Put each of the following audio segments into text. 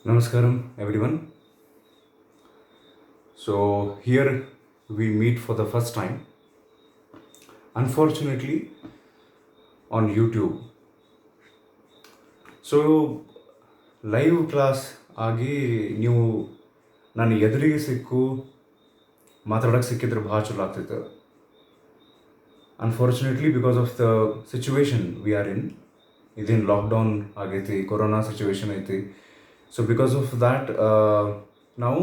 Namaskaram, everyone. So, here we meet for the first time, unfortunately, on YouTube. So live class ಆಗಿ ನೀವು ನಾನು ಎದುರಿಗೆ ಸಿಕ್ಕು ಮಾತಾಡೋಕ್ಕೆ ಸಿಕ್ಕಿದ್ರೆ ಭಾಳ ಚಲೋ ಆಗ್ತಿತ್ತು. Unfortunately because of the situation we are in, ಇದೇನು ಲಾಕ್ಡೌನ್ ಆಗೈತಿ, ಕೊರೋನಾ ಸಿಚುವೇಶನ್ ಐತಿ. ಸೊ ಬಿಕಾಸ್ ಆಫ್ ದ್ಯಾಟ್ ನಾವು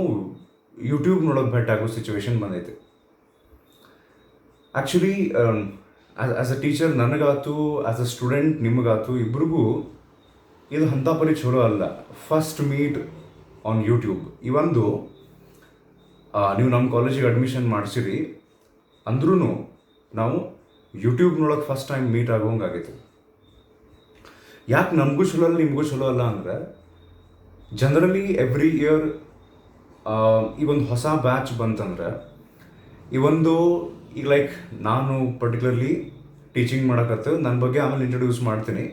ಯೂಟ್ಯೂಬ್ ನೋಡೋಕೆ ಭೇಟಿ ಆಗೋ ಸಿಚುವೇಶನ್ ಬಂದೈತೆ. ಆ್ಯಕ್ಚುಲಿ ಆ್ಯಸ್ ಅ ಟೀಚರ್ ನನಗಾತು, ಆ್ಯಸ್ ಅ ಸ್ಟೂಡೆಂಟ್ ನಿಮಗಾತು, ಇಬ್ರಿಗೂ ಇದು ಅಂಥ ಪರಿ ಚಲೋ ಅಲ್ಲ. First meet on YouTube. ಇವೊಂದು ನೀವು ನಮ್ಮ ಕಾಲೇಜಿಗೆ ಅಡ್ಮಿಷನ್ ಮಾಡಿಸಿರಿ ಅಂದ್ರೂ ನಾವು ಯೂಟ್ಯೂಬ್ನೊಳಗೆ ಫಸ್ಟ್ ಟೈಮ್ ಮೀಟ್ ಆಗೋಂಗೆ ಆಗೈತೆ. ಯಾಕೆ ನಮಗೂ ಚಲೋ ಅಲ್ಲ ನಿಮಗೂ ಚಲೋ ಅಲ್ಲ ಅಂದರೆ, ಜನರಲಿ ಎವ್ರಿ ಇಯರ್ ಈ ಒಂದು ಹೊಸ ಬ್ಯಾಚ್ ಬಂತಂದ್ರೆ, ಈಗ ಲೈಕ್ ನಾನು ಪರ್ಟಿಕ್ಯುಲರ್ಲಿ ಟೀಚಿಂಗ್ ಮಾಡೋಕತ್ತು, ನನ್ನ ಬಗ್ಗೆ ಆಮೇಲೆ ಇಂಟ್ರೊಡ್ಯೂಸ್ ಮಾಡ್ತೀನಿ.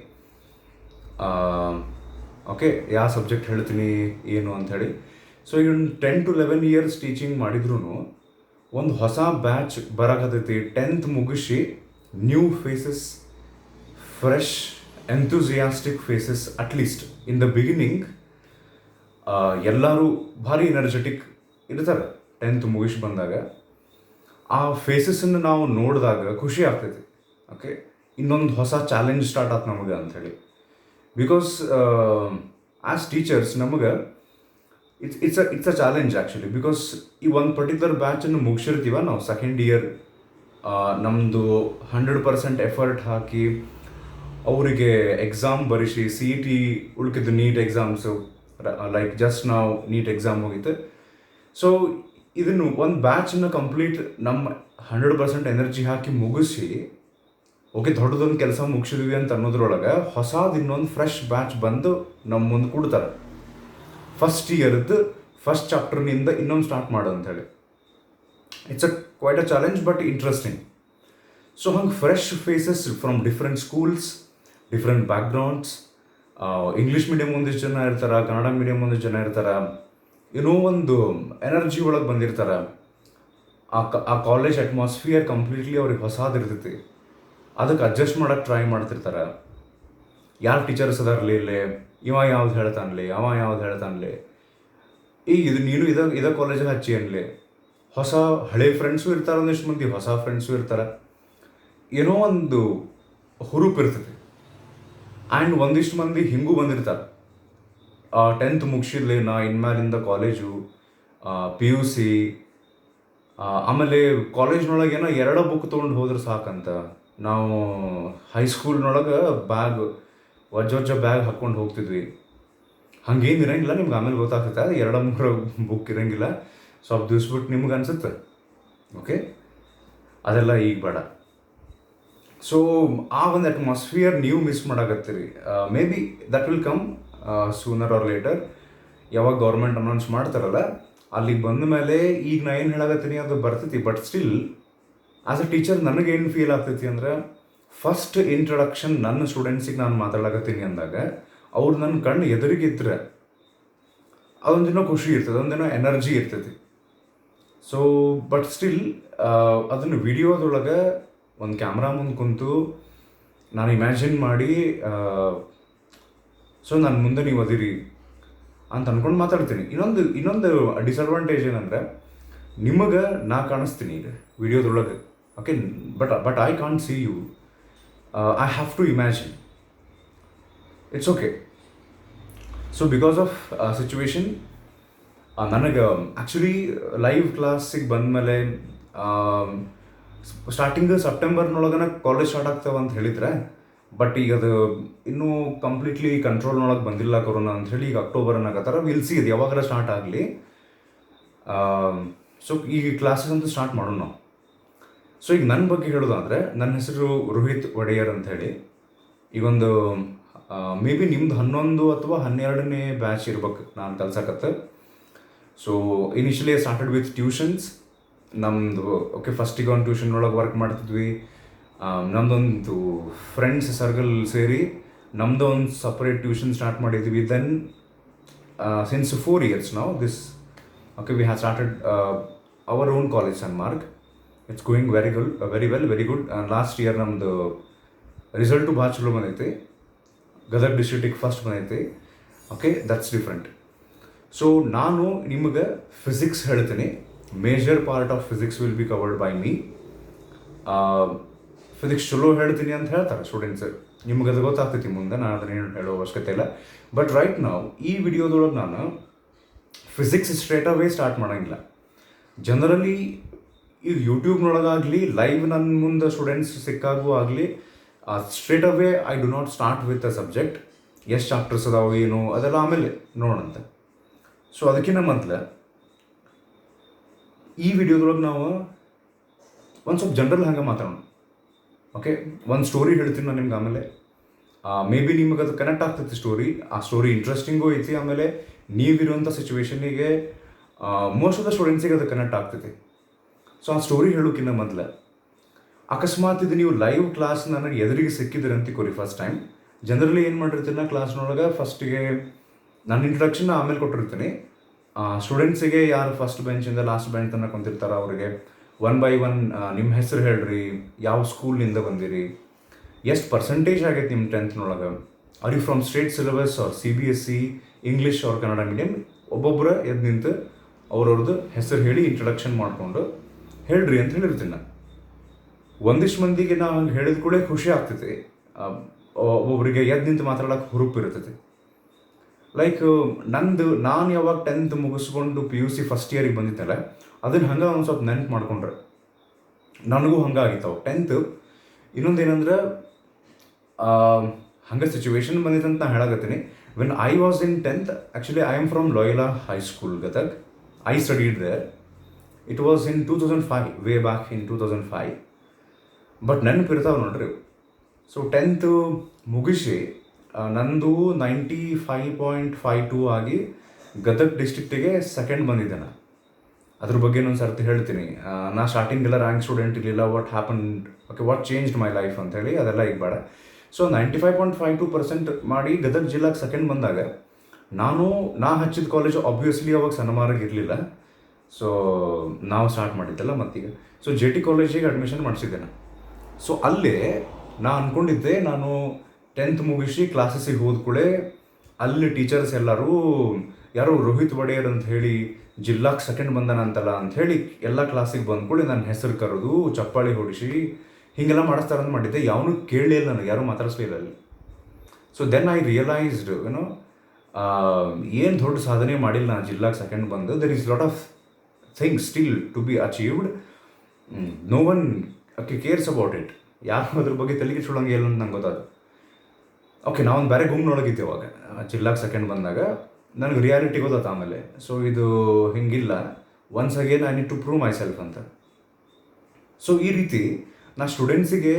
ಓಕೆ, ಯಾವ ಸಬ್ಜೆಕ್ಟ್ ಹೇಳ್ತೀನಿ ಏನು ಅಂಥೇಳಿ. ಸೊ ಈಗ 10 to 11 years ಟೀಚಿಂಗ್ ಮಾಡಿದ್ರೂ ಒಂದು ಹೊಸ ಬ್ಯಾಚ್ ಬರೋಕತ್ತೈತಿ. 10th ಮುಗಿಸಿ new faces, fresh enthusiastic faces. At least in the beginning ಎಲ್ಲರೂ ಭಾರಿ ಎನರ್ಜೆಟಿಕ್ ಇರ್ತಾರೆ 10th ಮುಗಿಸಿ ಬಂದಾಗ. ಆ ಫೇಸಸ್ಸನ್ನು ನಾವು ನೋಡಿದಾಗ ಖುಷಿ ಆಗ್ತೈತಿ. ಓಕೆ, ಇನ್ನೊಂದು ಹೊಸ ಚಾಲೆಂಜ್ ಸ್ಟಾರ್ಟ್ ಆಯ್ತು ನಮಗೆ ಅಂಥೇಳಿ. ಬಿಕಾಸ್ ಆ್ಯಸ್ ಟೀಚರ್ಸ್ ನಮಗೆ it's a challenge actually. Because ಈ ಒಂದು ಪರ್ಟಿಕ್ಯುಲರ್ ಬ್ಯಾಚನ್ನು ಮುಗಿಸಿರ್ತೀವ ನಾವು ಸೆಕೆಂಡ್ ಇಯರ್, ನಮ್ಮದು 100% ಎಫರ್ಟ್ ಹಾಕಿ ಅವರಿಗೆ ಎಕ್ಸಾಮ್ ಬರೆಸಿ, CET ಉಳ್ಕಿದ್ದು ನೀಟ್ ಎಕ್ಸಾಮ್ಸು, ಲೈಕ್ ಜಸ್ಟ್ ನಾವು ನೀಟ್ ಎಕ್ಸಾಮ್ ಹೋಗಿತ್ತು. ಸೊ ಇದನ್ನು ಒಂದು ಬ್ಯಾಚನ್ನು ಕಂಪ್ಲೀಟ್ ನಮ್ಮ 100% ಎನರ್ಜಿ ಹಾಕಿ ಮುಗಿಸಿ, ಓಕೆ ದೊಡ್ಡದೊಂದು ಕೆಲಸ ಮುಗಿಸಿದ್ವಿ ಅಂತ ಅನ್ನೋದ್ರೊಳಗೆ ಹೊಸದು ಇನ್ನೊಂದು ಫ್ರೆಶ್ ಬ್ಯಾಚ್ ಬಂದು ನಮ್ಮ ಮುಂದೆ ಕೊಡ್ತಾರೆ. ಫಸ್ಟ್ ಇಯರ್ದು ಫಸ್ಟ್ ಚಾಪ್ಟರ್ನಿಂದ ಇನ್ನೊಂದು ಸ್ಟಾರ್ಟ್ ಮಾಡು ಅಂಥೇಳಿ. It's quite a challenge but interesting. So ಹಂಗೆ fresh faces from different schools, different backgrounds, English medium ಒಂದಿಷ್ಟು ಜನ ಇರ್ತಾರೆ, ಕನ್ನಡ ಮೀಡಿಯಮ್ ಒಂದಿಷ್ಟು ಜನ ಇರ್ತಾರೆ, ಏನೋ ಒಂದು ಎನರ್ಜಿ ಒಳಗೆ ಬಂದಿರ್ತಾರೆ. ಆ ಕಾಲೇಜ್ ಅಟ್ಮಾಸ್ಫಿಯರ್ ಕಂಪ್ಲೀಟ್ಲಿ ಅವ್ರಿಗೆ ಹೊಸದಿರ್ತೈತಿ. ಅದಕ್ಕೆ ಅಡ್ಜಸ್ಟ್ ಮಾಡೋಕ್ಕೆ ಟ್ರೈ ಮಾಡ್ತಿರ್ತಾರೆ. ಯಾರು ಟೀಚರ್ಸ್ ಅದಾರಲಿ ಇಲ್ಲೇ, ಇವ ಯಾವ್ದು ಹೇಳ್ತಾನಲಿ, ಅವ ಯಾವ್ದು ಹೇಳ್ತಾನಲಿ, ಈಗ ಇದು ನೀನು ಇದೇ ಕಾಲೇಜಿಗೆ ಹಚ್ಚಿ ಅನ್ಲಿ. ಹೊಸ ಹಳೆ ಫ್ರೆಂಡ್ಸು ಇರ್ತಾರೆ, ಒಂದಿಷ್ಟು ಮಂದಿ ಹೊಸ ಫ್ರೆಂಡ್ಸು ಇರ್ತಾರೆ. ಏನೋ ಒಂದು ಹುರುಪು ಇರ್ತೈತಿ. ಆ್ಯಂಡ್ ಒಂದಿಷ್ಟು ಮಂದಿ ಹಿಂಗೂ ಬಂದಿರ್ತಾರೆ. 10th ಮುಗಿಸಿರ್ಲಿ ನಾ ಇನ್ಮೇಲಿಂದ ಕಾಲೇಜು, PUC, ಆಮೇಲೆ ಕಾಲೇಜ್ನೊಳಗೆ ಏನೋ 2 ಬುಕ್ ತೊಗೊಂಡು ಹೋದ್ರೆ ಸಾಕಂತ. ನಾವು ಹೈಸ್ಕೂಲ್ನೊಳಗೆ ಬ್ಯಾಗ್ ವಜ್ಜ ಬ್ಯಾಗ್ ಹಾಕ್ಕೊಂಡು ಹೋಗ್ತಿದ್ವಿ. ಹಂಗೇನು ಇರೋಂಗಿಲ್ಲ, ನಿಮ್ಗೆ ಆಮೇಲೆ ಗೊತ್ತಾಗ್ತೈತೆ. 2-3 ಬುಕ್ ಇರೋಂಗಿಲ್ಲ, ಸ್ವಲ್ಪ ದಿವ್ಸ ಬಿಟ್ಟು ನಿಮ್ಗೆ ಅನ್ಸುತ್ತೆ. ಓಕೆ, ಅದೆಲ್ಲ ಈಗ ಬೇಡ. ಸೊ ಆ ಒಂದು ಅಟ್ಮಾಸ್ಫಿಯರ್ ನೀವು ಮಿಸ್ ಮಾಡಾಕತ್ತೀರಿ. May be that will come sooner or later. ಯಾವಾಗ ಗೌರ್ಮೆಂಟ್ ಅನೌನ್ಸ್ ಮಾಡ್ತಾರಲ್ಲ ಅಲ್ಲಿಗೆ ಬಂದ ಮೇಲೆ, ಈಗ ನಾ ಏನು ಹೇಳಾಕತ್ತೀನಿ ಅದು ಬರ್ತೈತಿ. But still as a teacher ನನಗೇನು ಫೀಲ್ ಆಗ್ತೈತಿ ಅಂದರೆ, ಫಸ್ಟ್ ಇಂಟ್ರಡಕ್ಷನ್ ನನ್ನ ಸ್ಟೂಡೆಂಟ್ಸಿಗೆ ನಾನು ಮಾತಾಡಕತ್ತೀನಿ ಅಂದಾಗ ಅವ್ರು ನನ್ನ ಕಣ್ಣು ಎದುರಿಗಿದ್ರೆ ಅದೊಂದಿನ ಖುಷಿ ಇರ್ತದೆ, ಒಂದಿನ ಎನರ್ಜಿ ಇರ್ತೈತಿ. ಸೊ ಬಟ್ ಸ್ಟಿಲ್ ಅದನ್ನು ವಿಡಿಯೋದೊಳಗೆ ಒಂದು ಕ್ಯಾಮ್ರಾ ಮುಂದೆ ಕುಂತು ನಾನು ಇಮ್ಯಾಜಿನ್ ಮಾಡಿ, ಸೊ ನನ್ನ ಮುಂದೆ ನೀವು ಅದಿರಿ ಅಂತ ಅಂದ್ಕೊಂಡು ಮಾತಾಡ್ತೀನಿ. ಇನ್ನೊಂದು ಡಿಸಡ್ವಾಂಟೇಜ್ ಏನಂದರೆ, ನಿಮಗೆ ನಾ ಕಾಣಿಸ್ತೀನಿ ಈಗ ವಿಡಿಯೋದೊಳಗೆ. Okay, but I can't see you. I have to imagine. It's okay. So because of situation ನನಗೆ ಆ್ಯಕ್ಚುಲಿ ಲೈವ್ ಕ್ಲಾಸಿಗೆ ಬಂದಮೇಲೆ, ಸ್ಟಾರ್ಟಿಂಗ್ ಸೆಪ್ಟೆಂಬರ್ನೊಳಗನ ಕಾಲೇಜ್ ಸ್ಟಾರ್ಟ್ ಆಗ್ತಾವೆ ಅಂತ ಹೇಳಿದ್ರೆ, ಬಟ್ ಈಗ ಅದು ಇನ್ನೂ ಕಂಪ್ಲೀಟ್ಲಿ ಕಂಟ್ರೋಲ್ನೊಳಗೆ ಬಂದಿಲ್ಲ ಕೊರೋನಾ ಅಂಥೇಳಿ. ಈಗ ಅಕ್ಟೋಬರ್ ಅನ್ನಕತ್ತಾರ. ವಿಲ್ ಸಿ ಅದು ಯಾವಾಗಾರ ಸ್ಟಾರ್ಟ್ ಆಗಲಿ. ಸೊ ಈಗ ಕ್ಲಾಸಸ್ ಅಂತೂ ಸ್ಟಾರ್ಟ್ ಮಾಡೋಣ ನಾವು. ಸೊ ಈಗ ನನ್ನ ಬಗ್ಗೆ ಹೇಳೋದಾದರೆ, ನನ್ನ ಹೆಸರು ರೋಹಿತ್ ಒಡೆಯರ್ ಅಂಥೇಳಿ. ಈಗೊಂದು ಮೇ ಬಿ ನಿಮ್ದು 11 ಅಥವಾ 12ನೇ ಬ್ಯಾಚ್ ಇರ್ಬೇಕು ನಾನು ಕಲ್ಸಕತ್ತೆ. So initially started with tuitions. ನಮ್ಮದು ಓಕೆ, ಫಸ್ಟಿಗೆ ಒಂದು ಟ್ಯೂಷನ್ ಒಳಗೆ ವರ್ಕ್ ಮಾಡ್ತಿದ್ವಿ. ನಮ್ಮದೊಂದು ಫ್ರೆಂಡ್ಸ್ ಸರ್ಕಲ್ ಸೇರಿ ನಮ್ಮದು ಒಂದು ಸಪ್ರೇಟ್ ಟ್ಯೂಷನ್ ಸ್ಟಾರ್ಟ್ ಮಾಡಿದ್ವಿ. Then since 4 years now. Okay, we have started our own college, Sanmark. It's going very good, very well, very good. Last year ನಮ್ಮದು ರಿಸಲ್ಟು ಭಾಳ ಚಲೋ ಬಂದೈತೆ. ಗದಗ ಡಿಸ್ಟ್ರಿಕ್ಟಿಗೆ ಫಸ್ಟ್ ಬಂದೈತೆ. Okay, that's different. ಸೊ ನಾನು ನಿಮಗೆ physics ಹೇಳ್ತೀನಿ. Major part of physics will be covered by me. Physics ಚಲೋ ಹೇಳ್ತೀನಿ ಅಂತ ಹೇಳ್ತಾರೆ ಸ್ಟೂಡೆಂಟ್ಸ್. ನಿಮ್ಗೆ ಅದು ಗೊತ್ತಾಗ್ತೈತಿ ಮುಂದೆ, ನಾನು ಅದನ್ನೇನು ಹೇಳೋ ಅವಶ್ಯಕತೆ ಇಲ್ಲ. ಬಟ್ ರೈಟ್ ನಾವು ಈ ವಿಡಿಯೋದೊಳಗೆ ನಾನು ಫಿಸಿಕ್ಸ್ ಸ್ಟ್ರೇಟ್ ಅವೇ ಸ್ಟಾರ್ಟ್ ಮಾಡೋಂಗಿಲ್ಲ. ಜನರಲಿ ಈಗ ಯೂಟ್ಯೂಬ್ನೊಳಗಾಗಲಿ ಲೈವ್ ನನ್ನ ಮುಂದೆ ಸ್ಟೂಡೆಂಟ್ಸ್ ಸಿಕ್ಕಾಗೂ ಆಗಲಿ straight away I do not start with a subject. ಎಷ್ಟು ಚಾಪ್ಟರ್ಸ್ ಅದಾವೆ ಏನು ಅದೆಲ್ಲ ಆಮೇಲೆ ನೋಡೋಣಂತೆ. ಸೊ ಅದಕ್ಕಿಂತ ಮೊದಲು ಈ ವಿಡಿಯೋದೊಳಗೆ ನಾವು ಒಂದು ಸ್ವಲ್ಪ ಜನರಲ್ ಹಂಗೆ ಮಾತಾಡೋಣ. ಓಕೆ, ಒಂದು ಸ್ಟೋರಿ ಹೇಳ್ತೀನಿ ನಾನು ನಿಮ್ಗೆ. ಆಮೇಲೆ ಮೇ ಬಿ ನಿಮಗೆ ಅದು ಕನೆಕ್ಟ್ ಆಗ್ತೈತಿ ಸ್ಟೋರಿ. ಆ ಸ್ಟೋರಿ ಇಂಟ್ರೆಸ್ಟಿಂಗೂ ಐತಿ. ಆಮೇಲೆ ನೀವಿರುವಂಥ ಸಿಚುವೇಶನಿಗೆ ಮೋಸ್ಟ್ ಆಫ್ ದ ಸ್ಟೂಡೆಂಟ್ಸಿಗೆ ಅದು ಕನೆಕ್ಟ್ ಆಗ್ತೈತಿ. ಸೊ ಆ ಸ್ಟೋರಿ ಹೇಳೋಕ್ಕಿಂತ ಮೊದಲು ಅಕಸ್ಮಾತ್ ಇದು ನೀವು ಲೈವ್ ಕ್ಲಾಸ್ ನನಗೆ ಎದುರಿಗೆ ಸಿಕ್ಕಿದ್ರೆ ಅಂತಿಕೋರಿ ಫಸ್ಟ್ ಟೈಮ್. ಜನರಲಿ ಏನು ಮಾಡಿರ್ತೀನಿ ನಾ ಕ್ಲಾಸ್ನೊಳಗೆ ಫಸ್ಟಿಗೆ ನನ್ನ ಇಂಟ್ರಡಕ್ಷನ್ ಆಮೇಲೆ ಕೊಟ್ಟಿರ್ತೀನಿ. ಸ್ಟೂಡೆಂಟ್ಸಿಗೆ ಯಾರು ಫಸ್ಟ್ ಬೆಂಚಿಂದ ಲಾಸ್ಟ್ ಬೆಂಚ್ ತನಕ ಕುಂತಿರ್ತಾರೆ ಅವ್ರಿಗೆ 1 by 1 ನಿಮ್ಮ ಹೆಸರು ಹೇಳ್ರಿ, ಯಾವ ಸ್ಕೂಲಿಂದ ಬಂದಿರಿ, ಎಷ್ಟು ಪರ್ಸೆಂಟೇಜ್ ಆಗೈತೆ ನಿಮ್ಮ 10th are you from state syllabus or CBSE, English or Kannada medium. ಒಬ್ಬೊಬ್ಬರ ಎದ್ದು ನಿಂತು ಅವ್ರವ್ರದ್ದು ಹೆಸರು ಹೇಳಿ ಇಂಟ್ರಡಕ್ಷನ್ ಮಾಡಿಕೊಂಡು ಹೇಳ್ರಿ ಅಂತ ಹೇಳಿರ್ತೀನಿ ನಾನು. ಒಂದಿಷ್ಟು ಮಂದಿಗೆ ನಾವು ಹಂಗೆ ಹೇಳಿದ ಕೂಡ ಖುಷಿ ಆಗ್ತೈತಿ. ಒಬ್ಬೊಬ್ಬರಿಗೆ ಎದ್ದು ನಿಂತು ಮಾತಾಡೋಕೆ ಹುರುಪು ಇರ್ತೈತಿ. ಲೈಕ್ ನಾನು ಯಾವಾಗ 10th ಮುಗಿಸ್ಕೊಂಡು PUC ಫಸ್ಟ್ ಇಯರಿಗೆ ಬಂದಿದ್ದಲ್ಲ, ಅದನ್ನು ಹಂಗೆ ಒಂದು ಸ್ವಲ್ಪ ನೆನ್ಪು ಮಾಡ್ಕೊಂಡ್ರೆ ನನಗೂ ಹಂಗೆ ಆಗಿತ್ತಾವೆ 10th. ಇನ್ನೊಂದು ಏನಂದ್ರೆ ಹಂಗೆ ಸಿಚುವೇಶನ್ ಬಂದಿತ್ತು ಅಂತ ನಾನು ಹೇಳಕತ್ತೀನಿ. When I was in 10th, actually I am from Loyola high school Gadag. I studied there. It was in 2005, way back in 2005. But ನೆನಪಿರ್ತಾವೆ ನೋಡ್ರಿ. ಸೊ 10th ಮುಗಿಸಿ ನಂದು 95.52 ಆಗಿ ಗದಗ್ ಡಿಸ್ಟ್ರಿಕ್ಟಿಗೆ ಸೆಕೆಂಡ್ ಬಂದಿದ್ದೆ ನಾನು. ಅದ್ರ ಬಗ್ಗೆ ಇನ್ನೊಂದು ಸರ್ತಿ ಹೇಳ್ತೀನಿ. ನಾ ಸ್ಟಾರ್ಟಿಂಗೆಲ್ಲ ರ್ಯಾಂಕ್ ಸ್ಟೂಡೆಂಟ್ ಇರಲಿಲ್ಲ. What happened, okay, what changed my life ಅಂತೇಳಿ ಅದೆಲ್ಲ ಈಗ ಬೇಡ. ಸೊ 95.52% ಮಾಡಿ ಗದಗ್ ಜಿಲ್ಲಾಗೆ ಸೆಕೆಂಡ್ ಬಂದಾಗ ನಾ ಹಚ್ಚಿದ ಕಾಲೇಜು ಆಬ್ವಿಯಸ್ಲಿ ಅವಾಗ ಸಣ್ಣಮಾರಾಗಿ ಇರಲಿಲ್ಲ. ಸೊ ನಾವು ಸ್ಟಾರ್ಟ್ ಮಾಡಿದ್ದಲ್ಲ ಮತ್ತೀಗ. ಸೊ JT ಕಾಲೇಜಿಗೆ ಅಡ್ಮಿಷನ್ ಮಾಡಿಸಿದ್ದೆ ನಾನು. ಸೊ ಅಲ್ಲೇ ನಾ ಅಂದ್ಕೊಂಡಿದ್ದೆ ನಾನು 10th ಮುಗಿಸಿ ಕ್ಲಾಸಸ್ಸಿಗೆ ಹೋದ ಕೂಡ ಅಲ್ಲಿ ಟೀಚರ್ಸ್ ಎಲ್ಲರೂ ಯಾರೋ ರೋಹಿತ್ ಒಡೆಯರ್ ಅಂತ ಹೇಳಿ ಜಿಲ್ಲಾಕ್ಕೆ ಸೆಕೆಂಡ್ ಬಂದಾನ ಅಂತಲ್ಲ ಅಂಥೇಳಿ ಎಲ್ಲ ಕ್ಲಾಸಿಗೆ ಬಂದ ಕೂಡ ನನ್ನ ಹೆಸರು ಕರೆದು ಚಪ್ಪಾಳಿ ಹೊಡಿಸಿ ಹೀಗೆಲ್ಲ ಮಾಡಿಸ್ತಾರಂತ ಮಾಡಿದ್ದೆ. ಯಾವನು ಕೇಳಲಿಲ್ಲ ನನಗೆ, ಯಾರೂ ಮಾತಾಡಿಸ್ಲಿಲ್ಲ ಅಲ್ಲಿ. ಸೊ ದೆನ್ ಐ ರಿಯಲೈಸ್ಡ್ ಏನು ದೊಡ್ಡ ಸಾಧನೆ ಮಾಡಿಲ್ಲ ನಾನು ಜಿಲ್ಲಾಗೆ ಸೆಕೆಂಡ್ ಬಂದು. There is lot of things still to be achieved. No one cares about it. ಯಾರು ಅದ್ರ ಬಗ್ಗೆ ತಲೆಗೆ ಸುಳಂಗೆ ಇಲ್ಲ ಅಂತ ನಂಗೆ ಗೊತ್ತಾದ. ಓಕೆ, ನಾವೊಂದು ಬೇರೆ ಗುಂಪಿನೊಳಗಿದ್ದೆ ಅವಾಗ ಜಿಲ್ಲಾಗೆ ಸೆಕೆಂಡ್ ಬಂದಾಗ. ನನಗೆ ರಿಯಾಲಿಟಿ ಗೊತ್ತಾಯ್ತು ಆಮೇಲೆ. ಸೊ ಇದು ಹಿಂಗಿಲ್ಲ, once again I need to prove myself ಅಂತ. ಸೊ ಈ ರೀತಿ ನಾ ಸ್ಟೂಡೆಂಟ್ಸಿಗೆ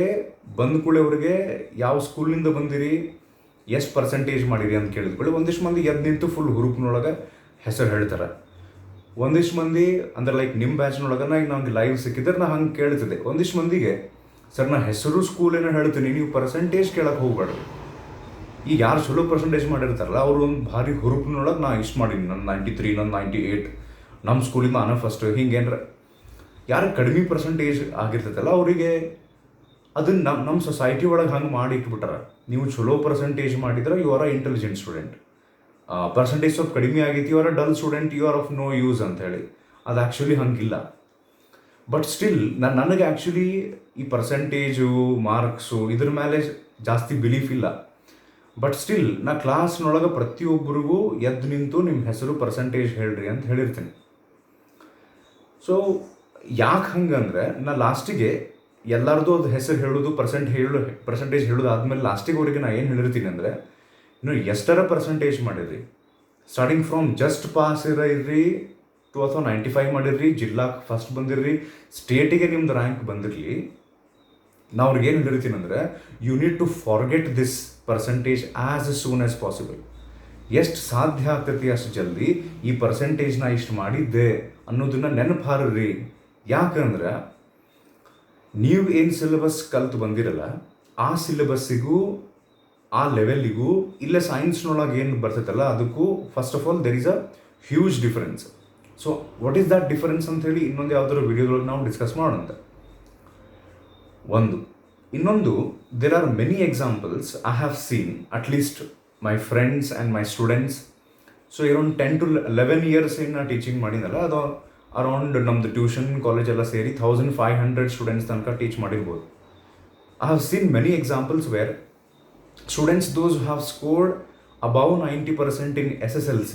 ಬಂದ ಕೂಡ ಅವ್ರಿಗೆ ಯಾವ ಸ್ಕೂಲಿಂದ ಬಂದಿರಿ, ಎಷ್ಟು ಪರ್ಸೆಂಟೇಜ್ ಮಾಡಿರಿ ಅಂತ ಕೇಳಿದ್ಕೊಳ್ಳಿ. ಒಂದಿಷ್ಟು ಮಂದಿ ಎದ್ದು ನಿಂತು ಫುಲ್ ಹುರುಪಿನೊಳಗೆ ಹೆಸರು ಹೇಳ್ತಾರೆ. ಒಂದಿಷ್ಟು ಮಂದಿ ಅಂದ್ರೆ ಲೈಕ್ ನಿಮ್ಮ ಬ್ಯಾಚ್ನೊಳಗೆ ಈಗ ನಮ್ಗೆ ಲೈವ್ ಸಿಕ್ಕಿದ್ರೆ ನಾ ಹಂಗೆ ಕೇಳ್ತಿದ್ದೆ. ಒಂದಿಷ್ಟು ಮಂದಿಗೆ ಸರ್ ನಾ ಹೆಸರು ಸ್ಕೂಲೇನೋ ಹೇಳ್ತೀನಿ, ನೀವು ಪರ್ಸೆಂಟೇಜ್ ಕೇಳಕ್ಕೆ ಹೋಗ್ಬೇಡ್ರಿ. ಈಗ ಯಾರು ಚಲೋ ಪರ್ಸೆಂಟೇಜ್ ಮಾಡಿರ್ತಾರಲ್ಲ ಅವರು ಒಂದು ಭಾರಿ ಹುರುಪಿನೊಳಗೆ ನಾ ಇಷ್ಟು ಮಾಡೀನಿ, ನನ್ನ 93, ನನ್ನ 98, ನಮ್ಮ ಸ್ಕೂಲಿಂದ ನಾನು ಫಸ್ಟ್, ಹಿಂಗೇನ್ರ ಯಾರು ಕಡಿಮೆ ಪರ್ಸೆಂಟೇಜ್ ಆಗಿರ್ತೈತಲ್ಲ ಅವರಿಗೆ ಅದನ್ನು ನಮ್ಮ ಸೊಸೈಟಿ ಒಳಗೆ ಹಂಗೆ ಮಾಡಿ ಇಟ್ಬಿಟ್ಟಾರ. ನೀವು ಚಲೋ ಪರ್ಸೆಂಟೇಜ್ ಮಾಡಿದ್ರೆ you are a intelligent student. Percentage ಸ್ವಲ್ಪ ಕಡಿಮೆ ಆಗೈತಿ, you are a dull student, you are of no use ಅಂತ ಹೇಳಿ. ಅದು ಆ್ಯಕ್ಚುಲಿ ಹಂಗಿಲ್ಲ. ಬಟ್ ಸ್ಟಿಲ್ ನನಗೆ ಆ್ಯಕ್ಚುಲಿ ಈ ಪರ್ಸೆಂಟೇಜು ಮಾರ್ಕ್ಸು ಇದ್ರ ಮೇಲೆ ಜಾಸ್ತಿ ಬಿಲೀಫ್ ಇಲ್ಲ. ಬಟ್ ಸ್ಟಿಲ್ ನಾ ಕ್ಲಾಸ್ನೊಳಗೆ ಪ್ರತಿಯೊಬ್ಬರಿಗೂ ಎದ್ದು ನಿಂತು ನಿಮ್ಮ ಹೆಸರು ಪರ್ಸೆಂಟೇಜ್ ಹೇಳ್ರಿ ಅಂತ ಹೇಳಿರ್ತೀನಿ. ಸೊ ಯಾಕೆ ಹಂಗಂದ್ರೆ ನಾ ಲಾಸ್ಟಿಗೆ ಎಲ್ಲರದು ಅದು ಹೆಸರು ಹೇಳೋದು ಪರ್ಸೆಂಟೇಜ್ ಹೇಳೋದು ಆದಮೇಲೆ ಲಾಸ್ಟಿಗೆ ಅವರಿಗೆ ನಾ ಏನು ಹೇಳಿರ್ತೀನಿ ಅಂದರೆ, ಇನ್ನು ಎಷ್ಟರ ಪರ್ಸೆಂಟೇಜ್ ಮಾಡಿರಿ, ಸ್ಟಾರ್ಟಿಂಗ್ ಫ್ರಮ್ ಜಸ್ಟ್ ಪಾಸ್ ಇರ್ರಿ ಟು ಅಥವಾ 95 ಮಾಡಿರ್ರಿ, ಜಿಲ್ಲಾಕ್ಕೆ ಫಸ್ಟ್ ಬಂದಿರ್ರಿ, ಸ್ಟೇಟಿಗೆ ನಿಮ್ದು ರ್ಯಾಂಕ್ ಬಂದಿರಲಿ, ನಾ ಅವ್ರಿಗೆ ಏನು ಹೇಳಿರ್ತೀನಿ ಅಂದರೆ you need to forget this percentage as soon as possible. ಎಷ್ಟು ಸಾಧ್ಯ ಆಗ್ತೈತಿ ಅಷ್ಟು ಜಲ್ದಿ ಈ ಪರ್ಸೆಂಟೇಜ್ನ ಇಷ್ಟು ಮಾಡಿದ್ದೆ ಅನ್ನೋದನ್ನ ನೆನಪಾರ್ರಿ. ಯಾಕಂದ್ರೆ ನೀವು ಏನು ಸಿಲೆಬಸ್ ಕಲ್ತು ಬಂದಿರಲ್ಲ ಆ ಸಿಲೆಬಸ್ಸಿಗೂ ಆ ಲೆವೆಲ್ಲಿಗೂ ಇಲ್ಲೇ ಸೈನ್ಸ್ನೊಳಗೆ ಏನು ಬರ್ತೈತಲ್ಲ ಅದಕ್ಕೂ first of all there is a huge difference. So what is that difference ಅಂತ ಹೇಳಿ ಇನ್ನೊಂದು ಯಾವುದಾದ್ರು ವಿಡಿಯೋದೊಳಗೆ ನಾವು ಡಿಸ್ಕಸ್ ಮಾಡೋಣ. ಇನ್ನೊಂದು there are many examples I have seen, at least my friends and my students. So around 10 to 11 years ಏನು ನಾ ಟೀಚಿಂಗ್ ಮಾಡಿನಲ್ಲ, ಅದು ಅರೌಂಡ್ ನಮ್ಮದು ಟ್ಯೂಷನ್ ಕಾಲೇಜ್ ಎಲ್ಲ ಸೇರಿ 1500 ಸ್ಟೂಡೆಂಟ್ಸ್ ತನಕ ಟೀಚ್ ಮಾಡಿರ್ಬೋದು. I have seen many examples where students those who have scored above 90% in SSLC,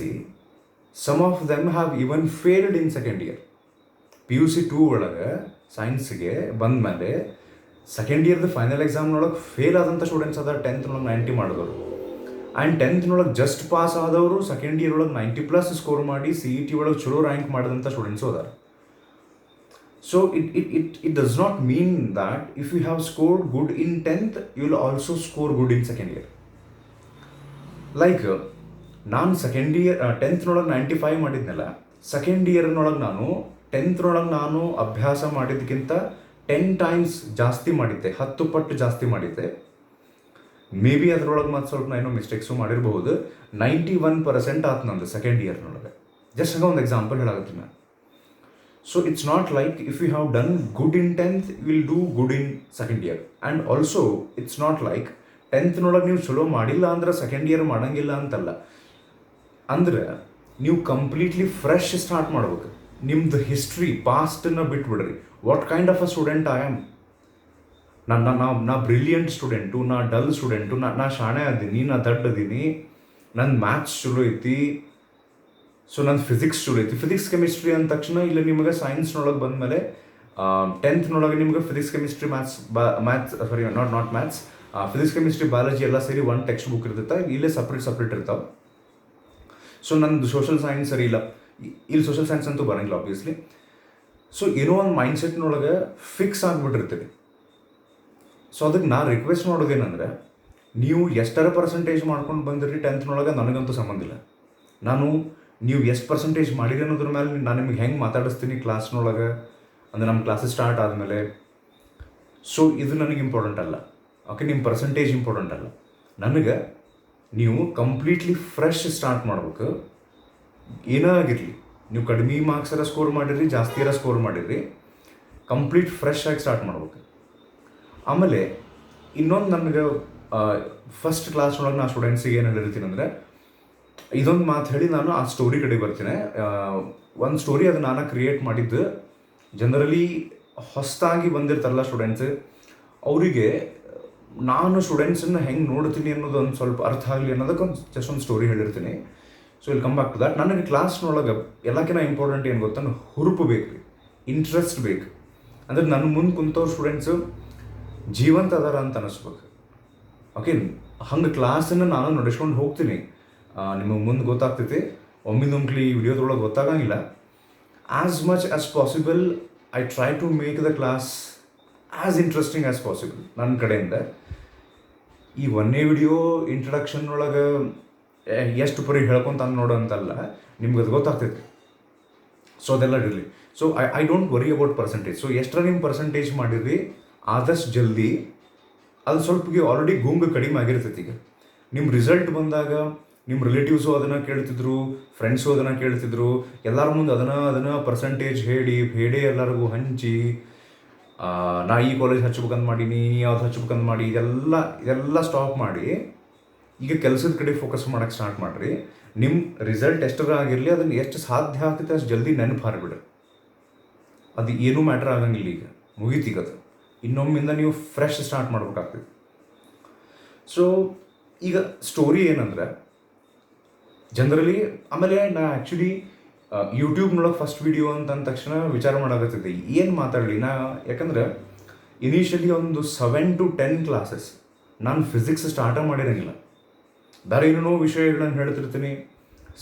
some of them have even failed in second year. PUC 2 ಒಳಗೆ ಸೈನ್ಸ್ಗೆ ಬಂದ ಮೇಲೆ ಸೆಕೆಂಡ್ ಇಯರ್ದು ಫೈನಲ್ ಎಕ್ಸಾಮ್ನೊಳಗೆ ಫೇಲ್ ಆದಂಥ students ಅದ 10th 90 ಮಾಡಿದವರು. And 10th just pass ಆದವರು second year ಒಳಗೆ 90+ score ಮಾಡಿ CET ಒಳಗೆ ಚಲೋ ರ್ಯಾಂಕ್ ಮಾಡಿದಂಥ ಸ್ಟೂಡೆಂಟ್ಸು ಅದಾರ. So it does not mean that if you have scored good in 10th, you will also score good in second year. Like ನಾನು second year 10th 95 ಮಾಡಿದ್ನಲ್ಲ, second ಇಯರ್ನೊಳಗೆ ನಾನು 10th ನಾನು ಅಭ್ಯಾಸ ಮಾಡಿದ್ದಕ್ಕಿಂತ 10 times ಜಾಸ್ತಿ ಮಾಡಿದ್ದೆ, 10 ಪಟ್ಟು ಜಾಸ್ತಿ ಮಾಡಿದ್ದೆ. ಮೇ ಬಿ ಅದರೊಳಗೆ ಮತ್ತು ಸ್ವಲ್ಪ ಏನೋ ಮಿಸ್ಟೇಕ್ಸು ಮಾಡಿರಬಹುದು. 91% ಆಯ್ತು ನಂದು ಸೆಕೆಂಡ್ ಇಯರ್ನೊಳಗೆ. ಜಸ್ಟ್ ಹಂಗೆ ಒಂದು ಎಕ್ಸಾಂಪಲ್ ಹೇಳಾಗತ್ತೀನಿ ನಾನು. So it's not like if you have done good in 10th, you will do good in second year. And also it's not like 10th ನೀವು ಚಲೋ ಮಾಡಿಲ್ಲ ಅಂದ್ರೆ ಸೆಕೆಂಡ್ ಇಯರ್ ಮಾಡಂಗಿಲ್ಲ ಅಂತಲ್ಲ. ಅಂದ್ರೆ ನೀವು ಕಂಪ್ಲೀಟ್ಲಿ ಫ್ರೆಶ್ ಸ್ಟಾರ್ಟ್ ಮಾಡ್ಬೇಕು. ನಿಮ್ದು ಹಿಸ್ಟ್ರಿ ಪಾಸ್ಟನ್ನು ಬಿಟ್ಬಿಡ್ರಿ. What kind of a student I am. ನಾ ಬ್ರಿಲಿಯಂಟ್ ಸ್ಟೂಡೆಂಟು, ನಾ ಡಲ್ ಸ್ಟೂಡೆಂಟು, ನಾ ಶಾಣೆ ಅದೀನಿ, ನಾ ದಡ್ಡ ಅದೀನಿ, ನನ್ನ ಮ್ಯಾಥ್ಸ್ ಚಲೋ ಐತಿ, ಸೊ ನನ್ನ ಫಿಸಿಕ್ಸ್ ಚಲೋ ಐತಿ. ಫಿಸಿಕ್ಸ್ ಕೆಮಿಸ್ಟ್ರಿ ಅಂದ ತಕ್ಷಣ ಇಲ್ಲ ನಿಮಗೆ ಸೈನ್ಸ್ನೊಳಗೆ ಬಂದಮೇಲೆ 10th ನಿಮಗೆ physics chemistry physics chemistry biology ಎಲ್ಲ ಸೇರಿ ಒಂದು ಟೆಕ್ಸ್ಟ್ ಬುಕ್ ಇರ್ತೈತೆ, ಇಲ್ಲೇ ಸಪ್ರೇಟ್ ಇರ್ತಾವೆ. ಸೊ ನಂದು ಸೋಷಲ್ ಸೈನ್ಸ್ ಸರಿ ಇಲ್ಲ, ಇಲ್ಲಿ ಸೋಷಲ್ ಸೈನ್ಸ್ ಅಂತೂ ಬರೋಂಗಿಲ್ಲ ಆಬ್ವಿಯಸ್ಲಿ. ಸೊ ಏನೋ ಒಂದು ಮೈಂಡ್ಸೆಟ್ನೊಳಗೆ ಫಿಕ್ಸ್ ಆಗಿಬಿಟ್ಟಿರ್ತೀವಿ. ಸೊ ಅದಕ್ಕೆ ನಾ ರಿಕ್ವೆಸ್ಟ್ ಮಾಡೋದೇನೆಂದರೆ, ನೀವು ಎಷ್ಟರ ಪರ್ಸೆಂಟೇಜ್ ಮಾಡ್ಕೊಂಡು ಬಂದಿರಿ 10th ನನಗಂತೂ ಸಂಬಂಧ ಇಲ್ಲ. ನೀವು ಎಷ್ಟು ಪರ್ಸೆಂಟೇಜ್ ಮಾಡಿರಿ ಅನ್ನೋದ್ರ ಮೇಲೆ ನಾನು ನಿಮಗೆ ಹೆಂಗೆ ಮಾತಾಡಿಸ್ತೀನಿ ಕ್ಲಾಸ್ನೊಳಗೆ, ಅಂದರೆ ನಮ್ಮ ಕ್ಲಾಸಸ್ ಸ್ಟಾರ್ಟ್ ಆದಮೇಲೆ. ಸೊ ಇದು ನನಗೆ ಇಂಪಾರ್ಟೆಂಟ್ ಅಲ್ಲ. ಓಕೆ, ನಿಮ್ಮ ಪರ್ಸೆಂಟೇಜ್ ಇಂಪಾರ್ಟೆಂಟ್ ಅಲ್ಲ ನನಗೆ. ನೀವು ಕಂಪ್ಲೀಟ್ಲಿ ಫ್ರೆಶ್ ಸ್ಟಾರ್ಟ್ ಮಾಡ್ಬೇಕು. ಏನೇ ಆಗಿರಲಿ, ನೀವು ಕಡಿಮೆ ಮಾರ್ಕ್ಸರ ಸ್ಕೋರ್ ಮಾಡಿರಿ, ಜಾಸ್ತಿಯರ ಸ್ಕೋರ್ ಮಾಡಿರಿ, ಕಂಪ್ಲೀಟ್ ಫ್ರೆಶ್ ಆಗಿ ಸ್ಟಾರ್ಟ್ ಮಾಡ್ಬೇಕು. ಆಮೇಲೆ ಇನ್ನೊಂದು ನನಗೆ ಫಸ್ಟ್ ಕ್ಲಾಸ್ನೊಳಗೆ ನಾ ಸ್ಟೂಡೆಂಟ್ಸಿಗೆ ಏನು ಹೇಳಿರ್ತೀನಿ ಅಂದರೆ, ಇದೊಂದು ಮಾತು ಹೇಳಿ ನಾನು ಆ ಸ್ಟೋರಿ ಕಡೆ ಬರ್ತೀನಿ. ಒಂದು ಸ್ಟೋರಿ ಅದು ನಾನು ಕ್ರಿಯೇಟ್ ಮಾಡಿದ್ದು. ಜನರಲಿ ಹೊಸದಾಗಿ ಬಂದಿರ್ತಾರಲ್ಲ ಸ್ಟೂಡೆಂಟ್ಸ್, ಅವರಿಗೆ ನಾನು ಸ್ಟೂಡೆಂಟ್ಸನ್ನು ಹೆಂಗೆ ನೋಡ್ತೀನಿ ಅನ್ನೋದು ಒಂದು ಸ್ವಲ್ಪ ಅರ್ಥ ಆಗಲಿ ಅನ್ನೋದಕ್ಕೊಂದು ಜಸ್ಟ್ ಒಂದು ಸ್ಟೋರಿ ಹೇಳಿರ್ತೀನಿ. ಸೊ ಇಲ್ಲಿ ಕಮ್ ಬ್ಯಾಕ್ ಟು ದಟ್. ನನಗೆ ಕ್ಲಾಸ್ನೊಳಗೆ ಎಲ್ಲಕ್ಕಿಂತ ಇಂಪಾರ್ಟೆಂಟ್ ಏನು ಗೊತ್ತಾ, ಹುರುಪು ಬೇಕು ರೀ, ಇಂಟ್ರೆಸ್ಟ್ ಬೇಕು. ಅಂದರೆ ನನ್ನ ಮುಂದೆ ಕುಂತವ್ರು ಸ್ಟೂಡೆಂಟ್ಸು ಜೀವಂತ ಅದಾರ ಅಂತ ಅನ್ನಿಸ್ಬೇಕು. ಓಕೆ, ಹಂಗೆ ಕ್ಲಾಸನ್ನು ನಾನು ನಡೆಸ್ಕೊಂಡು ಹೋಗ್ತೀನಿ. ನಿಮಗೆ ಮುಂದೆ ಗೊತ್ತಾಗ್ತೈತಿ, ಒಮ್ಮಿಂದೊಮ್ಕ್ಲಿ ಈ ವಿಡಿಯೋದೊಳಗೆ ಗೊತ್ತಾಗಂಗಿಲ್ಲ. As much as possible I try to make the class as interesting as possible ನನ್ನ ಕಡೆಯಿಂದ. ಈ ಒಂದೇ ವಿಡಿಯೋ ಇಂಟ್ರಡಕ್ಷನ್ ಒಳಗೆ ಎಷ್ಟು ಪರಿ ಹೇಳ್ಕೊತ ನೋಡೋ ಅಂತಲ್ಲ, ನಿಮ್ಗೆ ಅದು ಗೊತ್ತಾಗ್ತೈತಿ. ಸೊ ಅದೆಲ್ಲ ಇರಲಿ. So I don't worry about percentage. So ಎಷ್ಟರ ನಿಮ್ಮ ಪರ್ಸೆಂಟೇಜ್ ಮಾಡಿದ್ರಿ ಆದಷ್ಟು ಜಲ್ದಿ ಅದು ಸ್ವಲ್ಪಗೆ ಆಲ್ರೆಡಿ ಗುಂಗು ಕಡಿಮೆ ಆಗಿರ್ತೈತಿ. ಈಗ ನಿಮ್ಮ ರಿಸಲ್ಟ್ ಬಂದಾಗ ನಿಮ್ಮ ರಿಲೇಟಿವ್ಸು ಅದನ್ನು ಕೇಳ್ತಿದ್ರು, ಫ್ರೆಂಡ್ಸು ಅದನ್ನು ಕೇಳ್ತಿದ್ರು, ಎಲ್ಲರ ಮುಂದೆ ಅದನ್ನು ಪರ್ಸೆಂಟೇಜ್ ಹೇಳಿ ಎಲ್ಲರಿಗೂ ಹಂಚಿ, ನಾ ಈ ಕಾಲೇಜ್ ಹಚ್ಬೇಕಂತ ಮಾಡೀನಿ, ಯಾವ್ದು ಹಚ್ಬೇಕಂತ ಮಾಡಿ, ಇದೆಲ್ಲ ಸ್ಟಾಪ್ ಮಾಡಿ ಈಗ ಕೆಲಸದ ಕಡೆ ಫೋಕಸ್ ಮಾಡೋಕ್ಕೆ ಸ್ಟಾರ್ಟ್ ಮಾಡಿರಿ. ನಿಮ್ಮ ರಿಸಲ್ಟ್ ಎಷ್ಟರ ಆಗಿರಲಿ, ಅದನ್ನು ಎಷ್ಟು ಸಾಧ್ಯ ಆಗ್ತೈತೆ ಅಷ್ಟು ಜಲ್ದಿ ನೆನಪು ಹಾರಿಬಿಡ್ರಿ. ಅದು ಏನೂ ಮ್ಯಾಟ್ರ್ ಆಗಂಗಿಲ್ಲ. ಈಗ ಮುಗೀತೀಗದು. ಇನ್ನೊಮ್ಮಿಂದ ನೀವು ಫ್ರೆಶ್ ಸ್ಟಾರ್ಟ್ ಮಾಡ್ಬೇಕಾಗ್ತದೆ. ಸೊ ಈಗ ಸ್ಟೋರಿ ಏನಂದರೆ, ಜನರಲಿ ಆಮೇಲೆ ನಾ ಆ್ಯಕ್ಚುಲಿ ಯೂಟ್ಯೂಬ್ನೊಳಗೆ ಫಸ್ಟ್ ವಿಡಿಯೋ ಅಂದ ತಕ್ಷಣ ವಿಚಾರ ಮಾಡಾಕತ್ತಿದ್ದೆ ಏನು ಮಾತಾಡಲಿ ನಾ. ಯಾಕಂದ್ರೆ ಇನಿಷಿಯಲಿ ಒಂದು 7 to 10 ಕ್ಲಾಸಸ್ ನಾನು ಫಿಸಿಕ್ಸ್ ಸ್ಟಾರ್ಟ ಮಾಡಿರಂಗಿಲ್ಲ. ಬೇರೆ ಏನೇನೋ ವಿಷಯಗಳನ್ನು ಹೇಳ್ತಿರ್ತೀನಿ.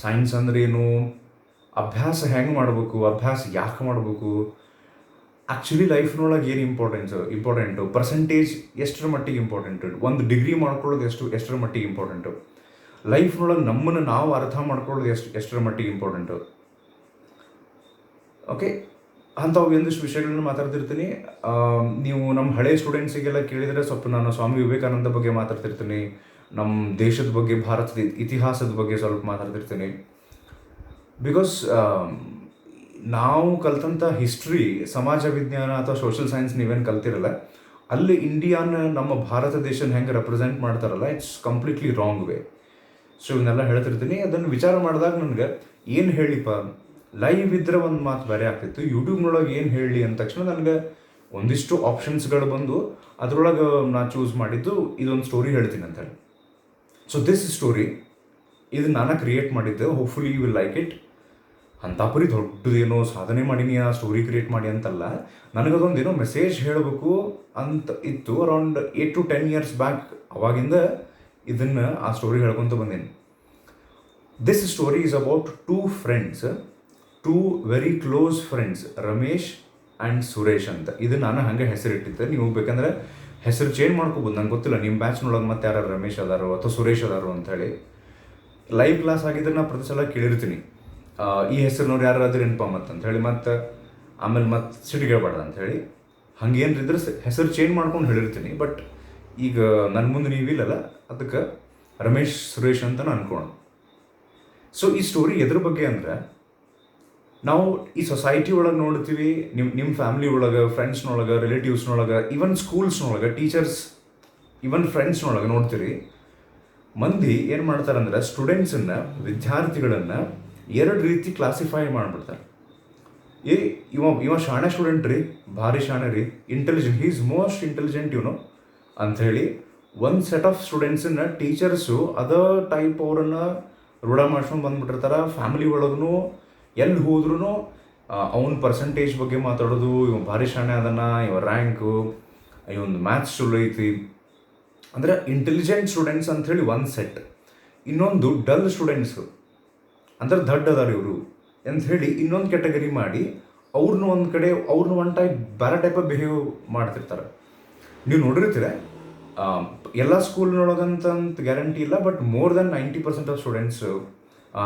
ಸೈನ್ಸ್ ಅಂದ್ರೆ ಏನು, ಅಭ್ಯಾಸ ಹೆಂಗೆ ಮಾಡಬೇಕು, ಅಭ್ಯಾಸ ಯಾಕೆ ಮಾಡಬೇಕು, ಆ್ಯಕ್ಚುಲಿ ಲೈಫ್ನೊಳಗೆ ಏನು ಇಂಪಾರ್ಟೆಂಟು, ಪರ್ಸೆಂಟೇಜ್ ಎಷ್ಟರ ಮಟ್ಟಿಗೆ ಇಂಪಾರ್ಟೆಂಟು, ಒಂದು ಡಿಗ್ರಿ ಮಾಡ್ಕೊಳ್ಳೋದು ಎಷ್ಟರ ಮಟ್ಟಿಗೆ ಇಂಪಾರ್ಟೆಂಟು, ಲೈಫ್ನೊಳಗೆ ನಮ್ಮನ್ನು ನಾವು ಅರ್ಥ ಮಾಡ್ಕೊಳ್ಳೋದು ಎಷ್ಟರ ಮಟ್ಟಿಗೆ ಇಂಪಾರ್ಟೆಂಟು. ಓಕೆ, ಅಂಥವು ಒಂದಿಷ್ಟು ವಿಷಯಗಳನ್ನ ಮಾತಾಡ್ತಿರ್ತೀನಿ. ನೀವು ನಮ್ಮ ಹಳೆ ಸ್ಟೂಡೆಂಟ್ಸಿಗೆಲ್ಲ ಕೇಳಿದರೆ ಸ್ವಲ್ಪ ನಾನು ಸ್ವಾಮಿ ವಿವೇಕಾನಂದ ಬಗ್ಗೆ ಮಾತಾಡ್ತಿರ್ತೀನಿ, ನಮ್ಮ ದೇಶದ ಬಗ್ಗೆ, ಭಾರತದ ಇತಿಹಾಸದ ಬಗ್ಗೆ ಸ್ವಲ್ಪ ಮಾತಾಡ್ತಿರ್ತೀನಿ. ಬಿಕಾಸ್ ನಾವು ಕಲ್ತಂಥ ಹಿಸ್ಟ್ರಿ, ಸಮಾಜ ವಿಜ್ಞಾನ ಅಥವಾ ಸೋಷಲ್ ಸೈನ್ಸ್ ನೀವೇನು ಕಲ್ತಿರಲ್ಲ, ಅಲ್ಲಿ ಇಂಡಿಯಾನ, ನಮ್ಮ ಭಾರತ ದೇಶನ ಹೆಂಗೆ ರೆಪ್ರೆಸೆಂಟ್ ಮಾಡ್ತಾರಲ್ಲ, it's completely wrong way. So ಇವನ್ನೆಲ್ಲ ಹೇಳ್ತಿರ್ತೀನಿ. ಅದನ್ನು ವಿಚಾರ ಮಾಡಿದಾಗ ನನಗೆ ಏನು ಹೇಳಿಪ್ಪ, ಲೈವ್ ಇದ್ದರೆ ಒಂದು ಮಾತು ಬೇರೆ ಆಗ್ತಿತ್ತು, ಯೂಟ್ಯೂಬ್ನೊಳಗೆ ಏನು ಹೇಳಿ ಅಂದ ತಕ್ಷಣ ನನಗೆ ಒಂದಿಷ್ಟು ಆಪ್ಷನ್ಸ್ಗಳು ಬಂದು ಅದರೊಳಗೆ ನಾನು ಚೂಸ್ ಮಾಡಿದ್ದು ಇದೊಂದು ಸ್ಟೋರಿ ಹೇಳ್ತೀನಿ ಅಂತ ಹೇಳಿ. ಸೊ ದಿಸ್ ಸ್ಟೋರಿ ಇದು ನಾನು ಕ್ರಿಯೇಟ್ ಮಾಡಿದ್ದೆ. Hopefully you will like it. ಅಂತಾಪರಿ ದೊಡ್ಡದೇನೋ ಸಾಧನೆ ಮಾಡೀನಿ ಆ ಸ್ಟೋರಿ ಕ್ರಿಯೇಟ್ ಮಾಡಿ ಅಂತಲ್ಲ, ನನಗದೊಂದೇನೋ ಮೆಸೇಜ್ ಹೇಳಬೇಕು ಅಂತ ಇತ್ತು. ಅರೌಂಡ್ 8 to 10 years ಬ್ಯಾಕ್ ಅವಾಗಿಂದ ಇದನ್ನು ಆ ಸ್ಟೋರಿ ಹೇಳ್ಕೊತ ಬಂದೇನೆ. This story is about 2 friends, 2 very close friends, Ramesh and Suresh ಅಂತ. ಇದು ನಾನು ಹಾಗೆ ಹೆಸರಿಟ್ಟಿದ್ದೆ. ನೀವು ಬೇಕಂದ್ರೆ ಹೆಸರು ಚೇಂಜ್ ಮಾಡ್ಕೋಬೋದು, ನಂಗೆ ಗೊತ್ತಿಲ್ಲ ನಿಮ್ಮ ಬ್ಯಾಚ್ನೊಳಗೆ ಮತ್ತೆ ಯಾರು ರಮೇಶ್ ಅದಾರೋ ಅಥವಾ ಸುರೇಶ್ ಅದಾರೋ ಅಂಥೇಳಿ. ಲೈವ್ ಕ್ಲಾಸ್ ಆಗಿದ್ರೆ ನಾನು ಪ್ರತಿ ಸಲ ಕೇಳಿರ್ತೀನಿ, ಈ ಹೆಸರಿನವ್ರು ಯಾರು ಅದ್ರ ಏನಪ್ಪ ಅಂತ ಹೇಳಿ, ಮತ್ತು ಆಮೇಲೆ ಮತ್ತೆ ಸಿಟಿಗೇಳ್ಬಾರ್ದು ಅಂಥೇಳಿ. ಹಂಗೇನಿದ್ರೆ ಹೆಸರು ಚೇಂಜ್ ಮಾಡ್ಕೊಂಡು ಹೇಳಿರ್ತೀನಿ. ಬಟ್ ಈಗ ನನ್ನ ಮುಂದೆ ನೀವಿಲ್ಲಲ್ಲ, ಅದಕ್ಕೆ ರಮೇಶ್ ಸುರೇಶ್ ಅಂತ ಅನ್ಕೋಣ. ಸೊ ಈ ಸ್ಟೋರಿ ಎದ್ರ ಬಗ್ಗೆ ಅಂದ್ರೆ, ನಾವು ಈ ಸೊಸೈಟಿ ಒಳಗೆ ನೋಡ್ತೀವಿ, ನಿಮ್ಮ ಫ್ಯಾಮಿಲಿ ಒಳಗೆ, ಫ್ರೆಂಡ್ಸ್ನೊಳಗೆ, ರಿಲೇಟಿವ್ಸ್ನೊಳಗೆ, ಈವನ್ ಸ್ಕೂಲ್ಸ್ನೊಳಗೆ, ಟೀಚರ್ಸ್, ಈವನ್ ಫ್ರೆಂಡ್ಸ್ನೊಳಗೆ ನೋಡ್ತೀರಿ, ಮಂದಿ ಏನು ಮಾಡ್ತಾರಂದ್ರೆ ಸ್ಟೂಡೆಂಟ್ಸನ್ನು, ವಿದ್ಯಾರ್ಥಿಗಳನ್ನು 2 ರೀತಿ ಕ್ಲಾಸಿಫೈ ಮಾಡಿಬಿಡ್ತಾರೆ. ಇವ ಶಾಣೆ ಸ್ಟೂಡೆಂಟ್ ರೀ, ಭಾರಿ ಶಾಣೆ ರೀ, intelligent, he is most intelligent ಅಂಥೇಳಿ ಒಂದು ಸೆಟ್ ಆಫ್ ಸ್ಟೂಡೆಂಟ್ಸನ್ನು ಟೀಚರ್ಸು ಅದೇ ಟೈಪ್ ಅವ್ರನ್ನ ರೂಢ ಮಾಡ್ಸ್ಕೊಂಡು ಬಂದುಬಿಟ್ಟಿರ್ತಾರೆ. ಫ್ಯಾಮಿಲಿ ಒಳಗೂ ಎಲ್ಲಿ ಹೋದ್ರೂ ಅವನ ಪರ್ಸಂಟೇಜ್ ಬಗ್ಗೆ ಮಾತಾಡೋದು, ಇವ ಭಾರಿ ಶಾಣೆ ಅದನ್ನು, ಇವ ರ್ಯಾಂಕು, ಇವೊಂದು ಮ್ಯಾಥ್ಸ್ ಚಲೋ ಐತಿ, ಅಂದರೆ ಇಂಟೆಲಿಜೆಂಟ್ ಸ್ಟೂಡೆಂಟ್ಸ್ ಅಂಥೇಳಿ ಒಂದು ಸೆಟ್. ಇನ್ನೊಂದು ಡಲ್ ಸ್ಟೂಡೆಂಟ್ಸು, ಅಂದ್ರೆ ದಡ್ಡ ಅದಾರ ಇವರು ಅಂಥೇಳಿ ಇನ್ನೊಂದು ಕ್ಯಾಟಗರಿ ಮಾಡಿ ಅವ್ರನ್ನೂ ಒಂದು ಕಡೆ, ಅವ್ರನ್ನೂ ಒಂದು ಟೈಪ್ ಬೇರೆ ಟೈಪಾಗಿ ಬಿಹೇವ್ ಮಾಡ್ತಿರ್ತಾರೆ. ನೀವು ನೋಡಿರ್ತೀರ ಎಲ್ಲ ಸ್ಕೂಲ್ನೊಳಗಂತ ಗ್ಯಾರಂಟಿ ಇಲ್ಲ, but more than 90% of students,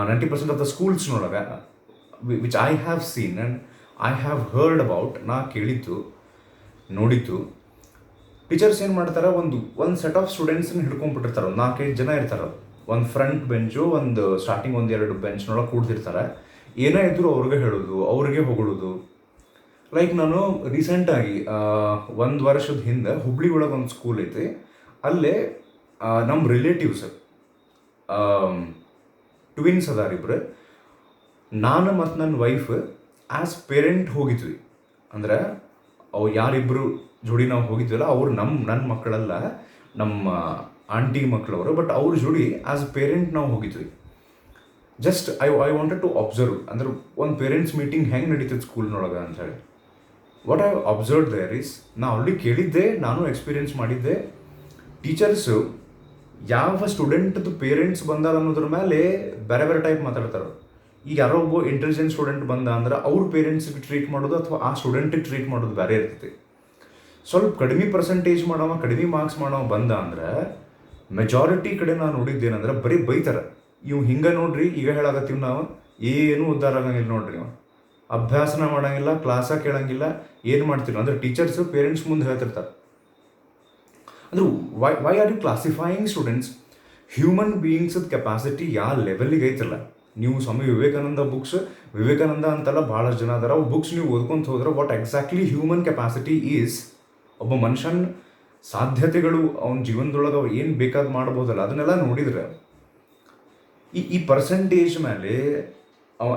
90% of the ಸ್ಕೂಲ್ಸ್ನೊಳಗೆ, which I have seen and I have heard about, ನಾ ಕೇಳಿದ್ದು ನೋಡಿದ್ದು, ಟೀಚರ್ಸ್ ಏನು ಮಾಡ್ತಾರೆ, ಒಂದು ಸೆಟ್ ಆಫ್ ಸ್ಟೂಡೆಂಟ್ಸನ್ನ ಹಿಡ್ಕೊಂಡ್ಬಿಟ್ಟಿರ್ತಾರೆ. 4-5 ಜನ ಇರ್ತಾರೆ. ಒಂದು ಫ್ರಂಟ್ ಬೆಂಚು, ಒಂದು ಸ್ಟಾರ್ಟಿಂಗ್ 1-2 ಬೆಂಚ್ನೊಳಗೆ ಕೂಡ್ತಿರ್ತಾರೆ. ಏನೇ ಇದ್ದರೂ ಅವ್ರಿಗೆ ಹೇಳೋದು, ಅವ್ರಿಗೆ ಹೊಗಳೋದು. ಲೈಕ್ ನಾನು ರೀಸೆಂಟಾಗಿ 1 ವರ್ಷದ ಹಿಂದೆ ಹುಬ್ಳಿ ಒಳಗೆ ಒಂದು ಸ್ಕೂಲ್ ಐತಿ, ಅಲ್ಲೇ ನಮ್ಮ ರಿಲೇಟಿವ್ಸ್ ಟ್ವಿನ್ಸ್ ಅದಾರಿಬ್ರು. ನಾನು ಮತ್ತು ನನ್ನ ವೈಫ್ ಆ್ಯಸ್ ಪೇರೆಂಟ್ ಹೋಗಿದ್ವಿ. ಅಂದ್ರೆ ಅವು ಯಾರಿಬ್ಬರು ಜೋಡಿ ನಾವು ಹೋಗಿದ್ವಲ್ಲ, ಅವ್ರು ನನ್ನ ಮಕ್ಕಳಲ್ಲ, ನಮ್ಮ ಆಂಟಿ ಮಕ್ಕಳವರು, ಬಟ್ ಅವ್ರ ಜೋಡಿ ಆ್ಯಸ್ ಪೇರೆಂಟ್ ನಾವು ಹೋಗಿದ್ವಿ. Just I wanted to observe, ಅಂದ್ರೆ ಒಂದು ಪೇರೆಂಟ್ಸ್ ಮೀಟಿಂಗ್ ಹೆಂಗೆ ನಡೀತದೆ ಸ್ಕೂಲ್ನೊಳಗೆ ಅಂಥೇಳಿ. What I observe there is, ನಾ ಆಲ್ರೆಡಿ ಕೇಳಿದ್ದೆ, ನಾನು ಎಕ್ಸ್ಪೀರಿಯನ್ಸ್ ಮಾಡಿದ್ದೆ, ಟೀಚರ್ಸು ಯಾವ ಸ್ಟೂಡೆಂಟ್ದು ಪೇರೆಂಟ್ಸ್ ಬಂದಾರ ಅನ್ನೋದ್ರ ಮೇಲೆ ಬೇರೆ ಬೇರೆ ಟೈಪ್ ಮಾತಾಡ್ತಾರೆ. ಈಗ ಯಾರೋ ಒಬ್ಬ ಇಂಟೆಲಿಜೆಂಟ್ ಸ್ಟೂಡೆಂಟ್ ಬಂದ ಅಂದ್ರೆ ಅವ್ರ ಪೇರೆಂಟ್ಸ್ಗೆ ಟ್ರೀಟ್ ಮಾಡೋದು ಅಥವಾ ಆ ಸ್ಟೂಡೆಂಟಿಗೆ ಟ್ರೀಟ್ ಮಾಡೋದು ಬೇರೆ ಇರ್ತೈತಿ. ಸ್ವಲ್ಪ ಕಡಿಮೆ ಪರ್ಸೆಂಟೇಜ್ ಮಾಡವ, ಕಡಿಮೆ ಮಾರ್ಕ್ಸ್ ಮಾಡವ ಬಂದ ಅಂದ್ರೆ ಮೆಜಾರಿಟಿ ಕಡೆ ನಾನು ನೋಡಿದ್ದೇನೆಂದ್ರೆ ಬರೀ ಬೈತಾರೆ. ಇವು ಹಿಂಗೆ ನೋಡ್ರಿ, ಈಗ ಹೇಳಾಕತ್ತೀವಿ ನಾವು, ಏನೂ ಉದ್ಧಾರ ಆಗಂಗಿಲ್ಲ ನೋಡ್ರಿ, ನೀವು ಅಭ್ಯಾಸನ ಮಾಡೋಂಗಿಲ್ಲ, ಕ್ಲಾಸಾಗ ಕೇಳಂಗಿಲ್ಲ, ಏನು ಮಾಡ್ತೀವಿ ಅಂದ್ರೆ ಟೀಚರ್ಸು ಪೇರೆಂಟ್ಸ್ ಮುಂದೆ ಹೇಳ್ತಿರ್ತಾರೆ. ಅಂದ್ರೆ why are you classifying students? Human ಬೀಯಿಂಗ್ಸದ ಕೆಪಾಸಿಟಿ ಯಾವ ಲೆವೆಲಿಗೆ ಐತಲ್ಲ. ನೀವು ಸ್ವಾಮಿ ವಿವೇಕಾನಂದ ಅಂತಲ್ಲ, ಭಾಳಷ್ಟು ಜನ ಅದಾರ, ಅವು ಬುಕ್ಸ್ ನೀವು ಓದ್ಕೊಂತ ಹೋದ್ರೆ what exactly human capacity is, ಒಬ್ಬ ಮನುಷ್ಯನ ಸಾಧ್ಯತೆಗಳು, ಅವನ ಜೀವನದೊಳಗೆ ಅವು ಏನು ಬೇಕಾದ್ ಮಾಡ್ಬೋದಲ್ಲ, ಅದನ್ನೆಲ್ಲ ನೋಡಿದ್ರೆ ಈ ಪರ್ಸೆಂಟೇಜ್ ಮೇಲೆ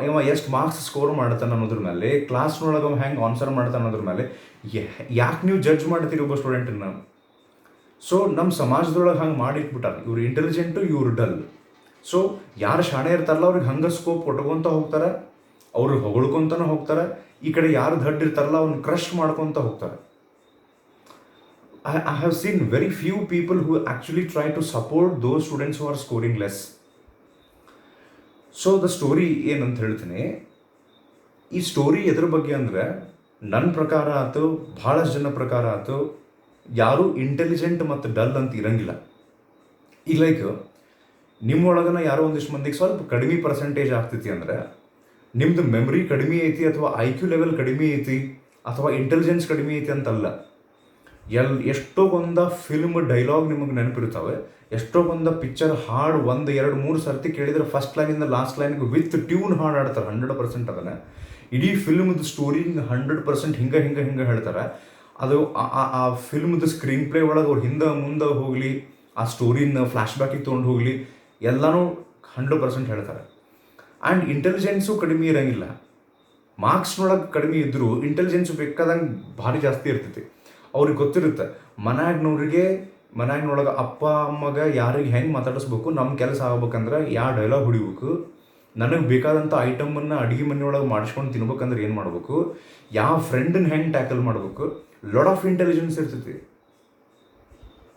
ಇವ ಎಷ್ಟು ಮಾರ್ಕ್ಸ್ ಸ್ಕೋರ್ ಮಾಡ್ತಾನೆ ಅನ್ನೋದ್ರ ಮೇಲೆ, ಕ್ಲಾಸ್ನೊಳಗೆ ಅವ ಹೆಂಗೆ ಆನ್ಸರ್ ಮಾಡ್ತಾನೆ ಅನ್ನೋದ್ರ ಮೇಲೆ ಯಾಕೆ ನೀವು ಜಡ್ಜ್ ಮಾಡ್ತೀರಿ ಒಬ್ಬ ಸ್ಟೂಡೆಂಟನ್ನು? ಸೊ ನಮ್ಮ ಸಮಾಜದೊಳಗೆ ಹಂಗೆ ಮಾಡಿಟ್ಬಿಟ್ಟಾರೆ, ಇವ್ರು ಇಂಟೆಲಿಜೆಂಟು, ಇವ್ರು ಡಲ್. ಸೊ ಯಾರು ಶಾಣೆ ಇರ್ತಾರಲ್ಲ ಅವ್ರಿಗೆ ಹಂಗೆ ಸ್ಕೋಪ್ ಕೊಟ್ಕೊತ ಹೋಗ್ತಾರೆ, ಅವ್ರಿಗೆ ಹೊಗಳ್ಕೊತಾನೆ ಹೋಗ್ತಾರೆ. ಈ ಕಡೆ ಯಾರು ದಡ್ಡ ಇರ್ತಾರಲ್ಲ ಅವ್ನ ಕ್ರಶ್ ಮಾಡ್ಕೊತ ಹೋಗ್ತಾರೆ. I have seen very few people who actually try to support those students who are scoring less. So the story ಏನಂತ ಹೇಳ್ತೀನಿ, ಈ ಸ್ಟೋರಿ ಎದ್ರ ಬಗ್ಗೆ ಅಂದರೆ, ನನ್ನ ಪ್ರಕಾರ ಆಯ್ತು, ಭಾಳಷ್ಟು ಜನ ಪ್ರಕಾರ ಆಯ್ತು, ಯಾರೂ ಇಂಟೆಲಿಜೆಂಟ್ ಮತ್ತು ಡಲ್ ಅಂತ ಇರಂಗಿಲ್ಲ. ಈಗ ಲೈಕ್ ನಿಮ್ಮೊಳಗನ ಯಾರೋ ಒಂದಿಷ್ಟು ಮಂದಿಗೆ ಸ್ವಲ್ಪ ಕಡಿಮೆ ಪರ್ಸೆಂಟೇಜ್ ಆಗ್ತೈತಿ ಅಂದರೆ, ನಿಮ್ಮದು ಮೆಮ್ರಿ ಕಡಿಮೆ ಐತಿ ಅಥವಾ IQ ಲೆವೆಲ್ ಕಡಿಮೆ ಐತಿ ಅಥವಾ ಇಂಟೆಲಿಜೆನ್ಸ್ ಕಡಿಮೆ ಐತಿ ಅಂತಲ್ಲ. ಎಷ್ಟೋ ಒಂದು ಫಿಲ್ಮ್ ಡೈಲಾಗ್ ನಿಮಗೆ ನೆನಪಿರ್ತಾವೆ, ಎಷ್ಟೋ ಒಂದು ಪಿಕ್ಚರ್ ಹಾಡು 1, 2, 3 ಸರ್ತಿ ಕೇಳಿದ್ರೆ ಫಸ್ಟ್ ಲೈನಿಂದ ಲಾಸ್ಟ್ ಲೈನ್ಗೆ ವಿತ್ ಟ್ಯೂನ್ ಹಾಡು ಹಾಡ್ತಾರೆ 100% ಅದನ್ನು. ಇಡೀ ಫಿಲ್ಮ್ದು ಸ್ಟೋರಿ 100% ಹಿಂಗೆ ಹಿಂಗೆ ಹಿಂಗೆ ಹೇಳ್ತಾರೆ. ಅದು ಆ ಫಿಲ್ಮ್ದು ಸ್ಕ್ರೀನ್ ಪ್ಲೇ ಒಳಗೆ ಅವ್ರು ಹಿಂದೆ ಮುಂದೆ ಹೋಗಲಿ, ಆ ಸ್ಟೋರಿನ ಫ್ಲ್ಯಾಶ್ ಬ್ಯಾಕಿಗೆ ತೊಗೊಂಡು ಹೋಗಲಿ, ಎಲ್ಲನೂ 100% ಹೇಳ್ತಾರೆ. ಆ್ಯಂಡ್ ಇಂಟೆಲಿಜೆನ್ಸು ಕಡಿಮೆ ಇರೋಂಗಿಲ್ಲ. ಮಾರ್ಕ್ಸ್ನೊಳಗೆ ಕಡಿಮೆ ಇದ್ದರೂ ಇಂಟೆಲಿಜೆನ್ಸ್ ಬೇಕಾದಂಗೆ ಭಾರಿ ಜಾಸ್ತಿ ಇರ್ತೈತಿ. ಅವ್ರಿಗೆ ಗೊತ್ತಿರುತ್ತೆ ಮನ್ಯಾಗಿನೊಳಗೆ ಅಪ್ಪ ಅಮ್ಮಗೆ ಯಾರಿಗೆ ಹೆಂಗೆ ಮಾತಾಡಿಸ್ಬೇಕು, ನಮ್ಮ ಕೆಲಸ ಆಗ್ಬೇಕಂದ್ರೆ ಯಾವ ಡೈಲಾಗ್ ಹೊಡಿಬೇಕು, ನನಗೆ ಬೇಕಾದಂಥ ಐಟಮನ್ನು ಅಡುಗೆ ಮನೆಯೊಳಗೆ ಮಾಡಿಸ್ಕೊಂಡು ತಿನ್ಬೇಕಂದ್ರೆ ಏನು ಮಾಡಬೇಕು, ಯಾವ ಫ್ರೆಂಡನ್ನ ಹೆಂಗೆ ಟ್ಯಾಕಲ್ ಮಾಡಬೇಕು, ಲಾಟ್ ಆಫ್ ಇಂಟೆಲಿಜೆನ್ಸ್ ಇರ್ತೈತಿ.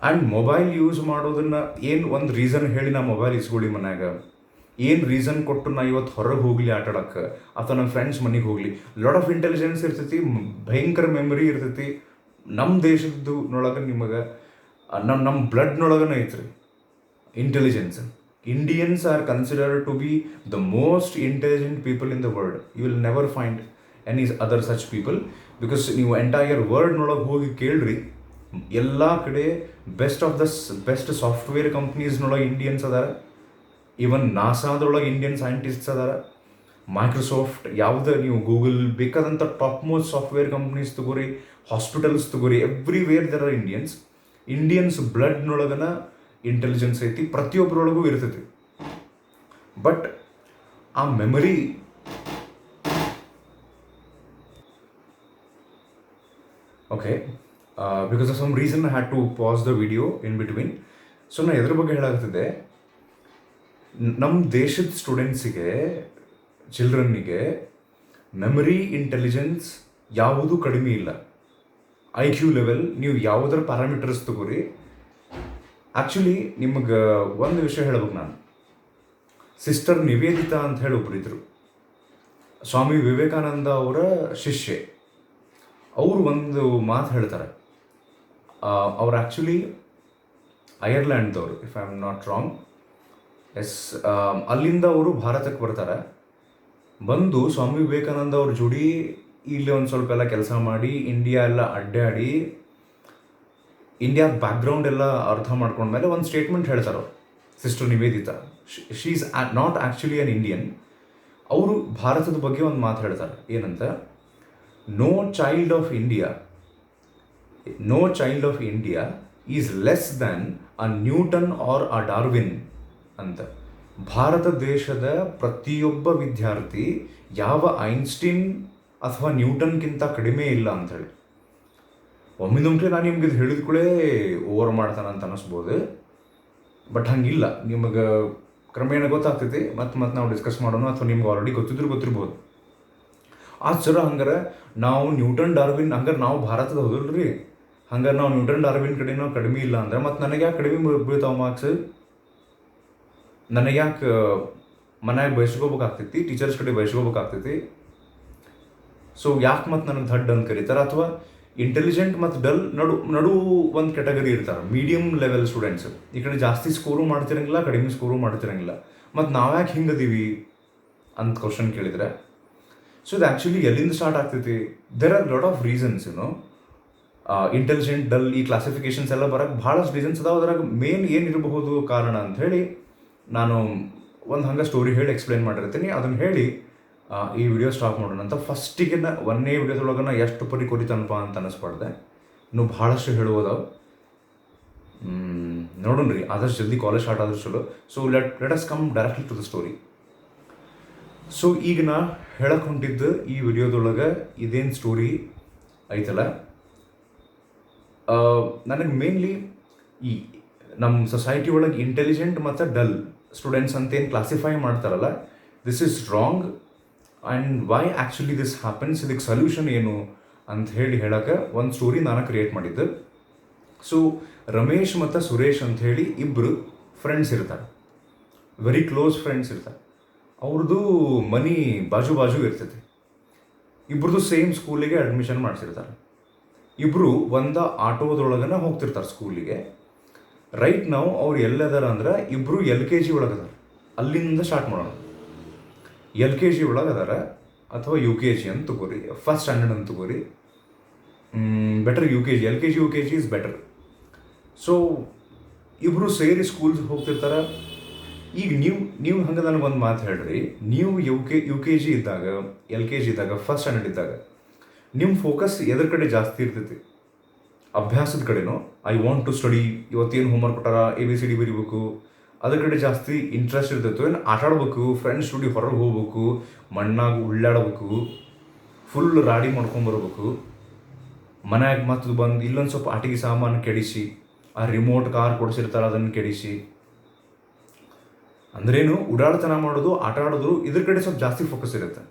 ಆ್ಯಂಡ್ ಮೊಬೈಲ್ ಯೂಸ್ ಮಾಡೋದನ್ನು ಏನು ಒಂದು ರೀಸನ್ ಹೇಳಿ ನಾ ಮೊಬೈಲ್ ಇಸ್ಕೊಳ್ಳಿ ಮನ್ಯಾಗ, ಏನು ರೀಸನ್ ಕೊಟ್ಟು ನಾ ಇವತ್ತು ಹೊರಗೆ ಹೋಗಲಿ ಆಟಾಡೋಕ್ಕೆ ಅಥವಾ ನಮ್ಮ ಫ್ರೆಂಡ್ಸ್ ಮನೆಗೆ ಹೋಗಲಿ, ಲಾಟ್ ಆಫ್ ಇಂಟೆಲಿಜೆನ್ಸ್ ಇರ್ತೈತಿ, ಭಯಂಕರ ಮೆಮೊರಿ ಇರ್ತೈತಿ. ನಮ್ಮ ದೇಶದ್ದು ನೊಳಗೆ ನಿಮಗೆ ನಮ್ಮ ಬ್ಲಡ್ನೊಳಗನ ಐತ್ರಿ intelligence. Indians are considered to be the most intelligent people in the world. You will never find any other such people. Because ನೀವು ಎಂಟೈರ್ ವರ್ಲ್ಡ್ನೊಳಗೆ ಹೋಗಿ ಕೇಳ್ರಿ, ಎಲ್ಲ ಕಡೆ ಬೆಸ್ಟ್ ಸಾಫ್ಟ್ವೇರ್ ಕಂಪ್ನೀಸ್ನೊಳಗೆ ಇಂಡಿಯನ್ಸ್ ಅದಾರ. ಈವನ್ ನಾಸಾದೊಳಗೆ ಇಂಡಿಯನ್ ಸೈಂಟಿಸ್ಟ್ಸ್ ಅದಾರ. ಮೈಕ್ರೋಸಾಫ್ಟ್, ಯಾವುದೇ ನೀವು ಗೂಗಲ್ ಬೇಕಾದಂಥ ಟಾಪ್ ಮೋಸ್ಟ್ ಸಾಫ್ಟ್ವೇರ್ ಕಂಪ್ನೀಸ್ ತಗೋರಿ, ಹಾಸ್ಪಿಟಲ್ಸ್ ತಗೋರಿ, ಎವ್ರಿವೇರ್ ದರ್ ಆರ್ ಇಂಡಿಯನ್ಸ್ ಬ್ಲಡ್ನೊಳಗನ ಇಂಟೆಲಿಜೆನ್ಸ್ ಐತಿ, ಪ್ರತಿಯೊಬ್ಬರೊಳಗೂ ಇರ್ತೈತಿ. ಬಟ್ ಆ memory okay, because of some reason I had to pause the video in between. So ನಾನು ಎದ್ರ ಬಗ್ಗೆ ಹೇಳಾಗ್ತಿದ್ದೆ, ನಮ್ಮ ದೇಶದ ಸ್ಟೂಡೆಂಟ್ಸಿಗೆ, ಚಿಲ್ಡ್ರನ್ನಿಗೆ ಮೆಮರಿ ಇಂಟೆಲಿಜೆನ್ಸ್ ಯಾವುದೂ ಕಡಿಮೆ ಇಲ್ಲ. IQ ಲೆವೆಲ್ ನೀವು ಯಾವುದರ ಪ್ಯಾರಾಮೀಟರ್ಸ್ ತಗೋರಿ. ಆ್ಯಕ್ಚುಲಿ ನಿಮಗೆ ಒಂದು ವಿಷಯ ಹೇಳ್ಬೇಕು ನಾನು. ಸಿಸ್ಟರ್ ನಿವೇದಿತಾ ಅಂತ ಹೇಳಿ ಒಬ್ರು ಇದ್ರು, ಸ್ವಾಮಿ ವಿವೇಕಾನಂದ ಅವರ ಶಿಷ್ಯೆ. ಅವರು ಒಂದು ಮಾತು ಹೇಳ್ತಾರೆ. ಅವ್ರು ಆ್ಯಕ್ಚುಲಿ ಐರ್ಲ್ಯಾಂಡ್ದವರು, if I am not wrong. Yes, ಅಲ್ಲಿಂದ ಅವರು ಭಾರತಕ್ಕೆ ಬರ್ತಾರೆ. ಬಂದು ಸ್ವಾಮಿ ವಿವೇಕಾನಂದ ಅವ್ರ ಜೋಡಿ ಇಲ್ಲಿ ಒಂದು ಸ್ವಲ್ಪ ಎಲ್ಲ ಕೆಲಸ ಮಾಡಿ, ಇಂಡಿಯಾ ಎಲ್ಲ ಅಡ್ಡಾಡಿ, ಇಂಡಿಯಾದ ಬ್ಯಾಕ್ಗ್ರೌಂಡ್ ಎಲ್ಲ ಅರ್ಥ ಮಾಡ್ಕೊಂಡ್ಮೇಲೆ ಒಂದು ಸ್ಟೇಟ್ಮೆಂಟ್ ಹೇಳ್ತಾರೆ ಅವರು, sister Nivedita. She is not actually an Indian. ಅವರು ಭಾರತದ ಬಗ್ಗೆ ಒಂದು ಮಾತು ಹೇಳ್ತಾರೆ, ಏನಂತ, no child of India is less than a Newton or a Darwin ಅಂತ. ಭಾರತ ದೇಶದ ಪ್ರತಿಯೊಬ್ಬ ವಿದ್ಯಾರ್ಥಿ ಯಾವ ಐನ್ಸ್ಟೀನ್ ಅಥವಾ ನ್ಯೂಟನ್ಗಿಂತ ಕಡಿಮೆ ಇಲ್ಲ ಅಂಥೇಳಿ. ಒಮ್ಮಿಂದೊಮ್ಮೆ ನಾನು ನಿಮ್ಗೆ ಇದು ಹೇಳಿದ ಕೂಡಲೇ ಓವರ್ ಮಾಡ್ತಾನಂತ ಅನ್ನಿಸ್ಬೋದು. ಬಟ್ ಹಂಗಿಲ್ಲ, ನಿಮಗೆ ಕ್ರಮೇಣ ಗೊತ್ತಾಗ್ತೈತಿ. ಮತ್ತು ನಾವು ಡಿಸ್ಕಸ್ ಮಾಡೋಣ, ಅಥವಾ ನಿಮ್ಗೆ ಆಲ್ರೆಡಿ ಗೊತ್ತಿರ್ಬೋದು. ಸರ ಹಂಗಾರೆ ನಾವು ನ್ಯೂಟನ್ ಡಾರ್ವಿನ್, ಹಂಗಾರೆ ನಾವು ಭಾರತದ ಹೋದಲ್ರಿ, ಹಂಗಾರೆ ನಾವು ನ್ಯೂಟನ್ ಡಾರ್ವಿನ್ ಕಡೆನೂ ಕಡಿಮೆ ಇಲ್ಲ ಅಂದ್ರೆ ಮತ್ತು ನನಗೆ ಯಾಕೆ ಕಡಿಮೆ ಬೀಳ್ತಾವ ಮಾರ್ಕ್ಸ್? ನನಗೆ ಯಾಕೆ ಮನ್ಯಾಗ ಬಯಸ್ಕೋಬೇಕಾಗ್ತೈತಿ, ಟೀಚರ್ಸ್ ಕಡೆ ಬಯಸ್ಕೋಬೇಕಾಗ್ತೈತಿ? ಸೊ ಯಾಕೆ ಮತ್ತು ನನಗೆ ದಡ್ ಅಂತ ಕರೀತಾರೆ? ಅಥವಾ ಇಂಟೆಲಿಜೆಂಟ್ ಮತ್ತು ಡಲ್ ನಡು ಒಂದು ಕ್ಯಾಟಗರಿ ಇರ್ತಾರೆ, ಮೀಡಿಯಮ್ ಲೆವೆಲ್ ಸ್ಟೂಡೆಂಟ್ಸ್. ಈ ಕಡೆ ಜಾಸ್ತಿ ಸ್ಕೋರು ಮಾಡ್ತಿರಂಗಿಲ್ಲ, ಕಡಿಮೆ ಸ್ಕೋರು ಮಾಡ್ತಿರಂಗಿಲ್ಲ. ಮತ್ತು ನಾವ್ಯಾಕೆ ಹಿಂಗದೀವಿ ಅಂತ ಕ್ವಶನ್ ಕೇಳಿದರೆ, ಸೊ ಇದು ಆ್ಯಕ್ಚುಲಿ ಎಲ್ಲಿಂದ ಸ್ಟಾರ್ಟ್ ಆಗ್ತೈತಿ? There are lot of reasons. Intelligent, dull, ಈ ಕ್ಲಾಸಿಫಿಕೇಶನ್ಸ್ ಎಲ್ಲ ಬರೋಕ್ಕೆ ಭಾಳಷ್ಟು ರೀಸನ್ಸ್ ಅದಾವೆ. ಅದ್ರಾಗ ಮೇನ್ ಏನಿರಬಹುದು ಕಾರಣ ಅಂಥೇಳಿ ನಾನು ಒಂದು ಹಂಗೆ ಸ್ಟೋರಿ ಹೇಳಿ ಎಕ್ಸ್ಪ್ಲೇನ್ ಮಾಡಿರ್ತೀನಿ. ಅದನ್ನು ಹೇಳಿ ಈ ವಿಡಿಯೋ ಸ್ಟಾಪ್ ಮಾಡೋಣ ಅಂತ. ಫಸ್ಟಿಗೆ ಒಂದೇ ವಿಡಿಯೋದೊಳಗನ ಎಷ್ಟು ಪರಿ ಕೊರಿತನಪ್ಪ ಅಂತ ಅನ್ನಿಸ್ಬಾರ್ದೆ. ಇನ್ನೂ ಭಾಳಷ್ಟು ಹೇಳುವುದಾವೆ, ನೋಡೋಣ ರೀ. ಆದಷ್ಟು ಜಲ್ದಿ ಕಾಲೇಜ್ ಸ್ಟಾರ್ಟ್ ಆದ್ರೆ ಚಲೋ. So let us come directly to the story. So ಈಗ ನಾ ಹೇಳಕ್ಕೆ ಹೊಂಟಿದ್ದು ಈ ವಿಡಿಯೋದೊಳಗೆ ಇದೇನು ಸ್ಟೋರಿ ಐತಲ್ಲ, ನನಗೆ ಮೇನ್ಲಿ ಈ ನಮ್ಮ ಸೊಸೈಟಿ ಒಳಗೆ ಇಂಟೆಲಿಜೆಂಟ್ ಮತ್ತು ಡಲ್ ಸ್ಟೂಡೆಂಟ್ಸ್ ಅಂತೇನು ಕ್ಲಾಸಿಫೈ ಮಾಡ್ತಾರಲ್ಲ, this is wrong. And why actually this happens, ಇದಕ್ಕೆ ಸೊಲ್ಯೂಷನ್ ಏನು ಅಂತ ಹೇಳೋಕ್ಕೆ ಒಂದು ಸ್ಟೋರಿ ನಾನು ಕ್ರಿಯೇಟ್ ಮಾಡಿದ್ದೆ. ಸೊ ರಮೇಶ್ ಮತ್ತು ಸುರೇಶ್ ಅಂತ ಹೇಳಿ ಇಬ್ಬರು ಫ್ರೆಂಡ್ಸ್ ಇರ್ತಾರೆ, ವೆರಿ ಕ್ಲೋಸ್ ಫ್ರೆಂಡ್ಸ್ ಇರ್ತಾರೆ. ಅವ್ರದ್ದು ಮನಿ ಬಾಜು ಇರ್ತೈತಿ. ಇಬ್ಬರದು ಸೇಮ್ ಸ್ಕೂಲಿಗೆ ಅಡ್ಮಿಷನ್ ಮಾಡಿಸಿರ್ತಾರೆ. ಇಬ್ಬರು ಒಂದು ಆಟೋದೊಳಗನ ಹೋಗ್ತಿರ್ತಾರೆ ಸ್ಕೂಲಿಗೆ. ರೈಟ್ ನಾವು ಅವ್ರು ಎಲ್ಲದಾರ ಅಂದ್ರೆ ಇಬ್ಬರು LKG ಒಳಗದಾರ. ಅಲ್ಲಿಂದ ಸ್ಟಾರ್ಟ್ ಮಾಡೋಣ. LKG ಒಳಗದಾರ ಅಥವಾ UKG ಅಂತ ತಗೋರಿ, ಫಸ್ಟ್ ಸ್ಟ್ಯಾಂಡರ್ಡ್ ಅಂತ ತಗೋರಿ. Better UKG, LKG UKG is better. So ಇಬ್ಬರು ಸೇರಿ ಸ್ಕೂಲ್ಸ್ ಹೋಗ್ತಿರ್ತಾರೆ. ಈಗ ನೀವು ಹಂಗೆ ನನಗೆ ಒಂದು ಮಾತು ಹೇಳ್ರಿ, ನೀವು ಯು ಕೆ ಜಿ ಇದ್ದಾಗ, ಎಲ್ ಕೆ ಜಿ ಇದ್ದಾಗ, ಫಸ್ಟ್ ಸ್ಟ್ಯಾಂಡರ್ಡ್ ಇದ್ದಾಗ ನಿಮ್ಮ ಫೋಕಸ್ ಎದ್ರ ಕಡೆ ಜಾಸ್ತಿ ಇರ್ತೈತಿ? ಅಭ್ಯಾಸದ ಕಡೆನೋ, ಐ ವಾಂಟ್ ಟು ಸ್ಟಡಿ, ಇವತ್ತೇನು ಹೋಮ್ವರ್ಕ್ ಕೊಟ್ಟಾರ, ABCD ಬರೀಬೇಕು, ಅದ್ರ ಕಡೆ ಜಾಸ್ತಿ ಇಂಟ್ರೆಸ್ಟ್ ಇರ್ತೈತೋ? ಏನು ಆಟ ಆಡ್ಬೇಕು, ಫ್ರೆಂಡ್ಸ್ ಜೋಡಿ ಹೊರಗೆ ಹೋಗ್ಬೇಕು, ಮಣ್ಣಾಗ ಉಳ್ಳಾಡ್ಬೇಕು, ಫುಲ್ ರಾಡಿ ಮಾಡ್ಕೊಂಬರ್ಬೇಕು, ಮನ್ಯಾಗ ಮತ್ತು ಬಂದು ಇಲ್ಲೊಂದು ಸ್ವಲ್ಪ ಆಟಿಕೆ ಸಾಮಾನು ಕೆಡಿಸಿ, ಆ ರಿಮೋಟ್ ಕಾರ್ ಕೊಡಿಸಿರ್ತಾರೆ ಅದನ್ನು ಕೆಡಿಸಿ, ಅಂದ್ರೇನು ಉಡಾಡ್ತನ ಮಾಡೋದು, ಆಟ ಆಡೋದು, ಇದ್ರ ಕಡೆ ಸ್ವಲ್ಪ ಜಾಸ್ತಿ ಫೋಕಸ್ ಇರುತ್ತೆ.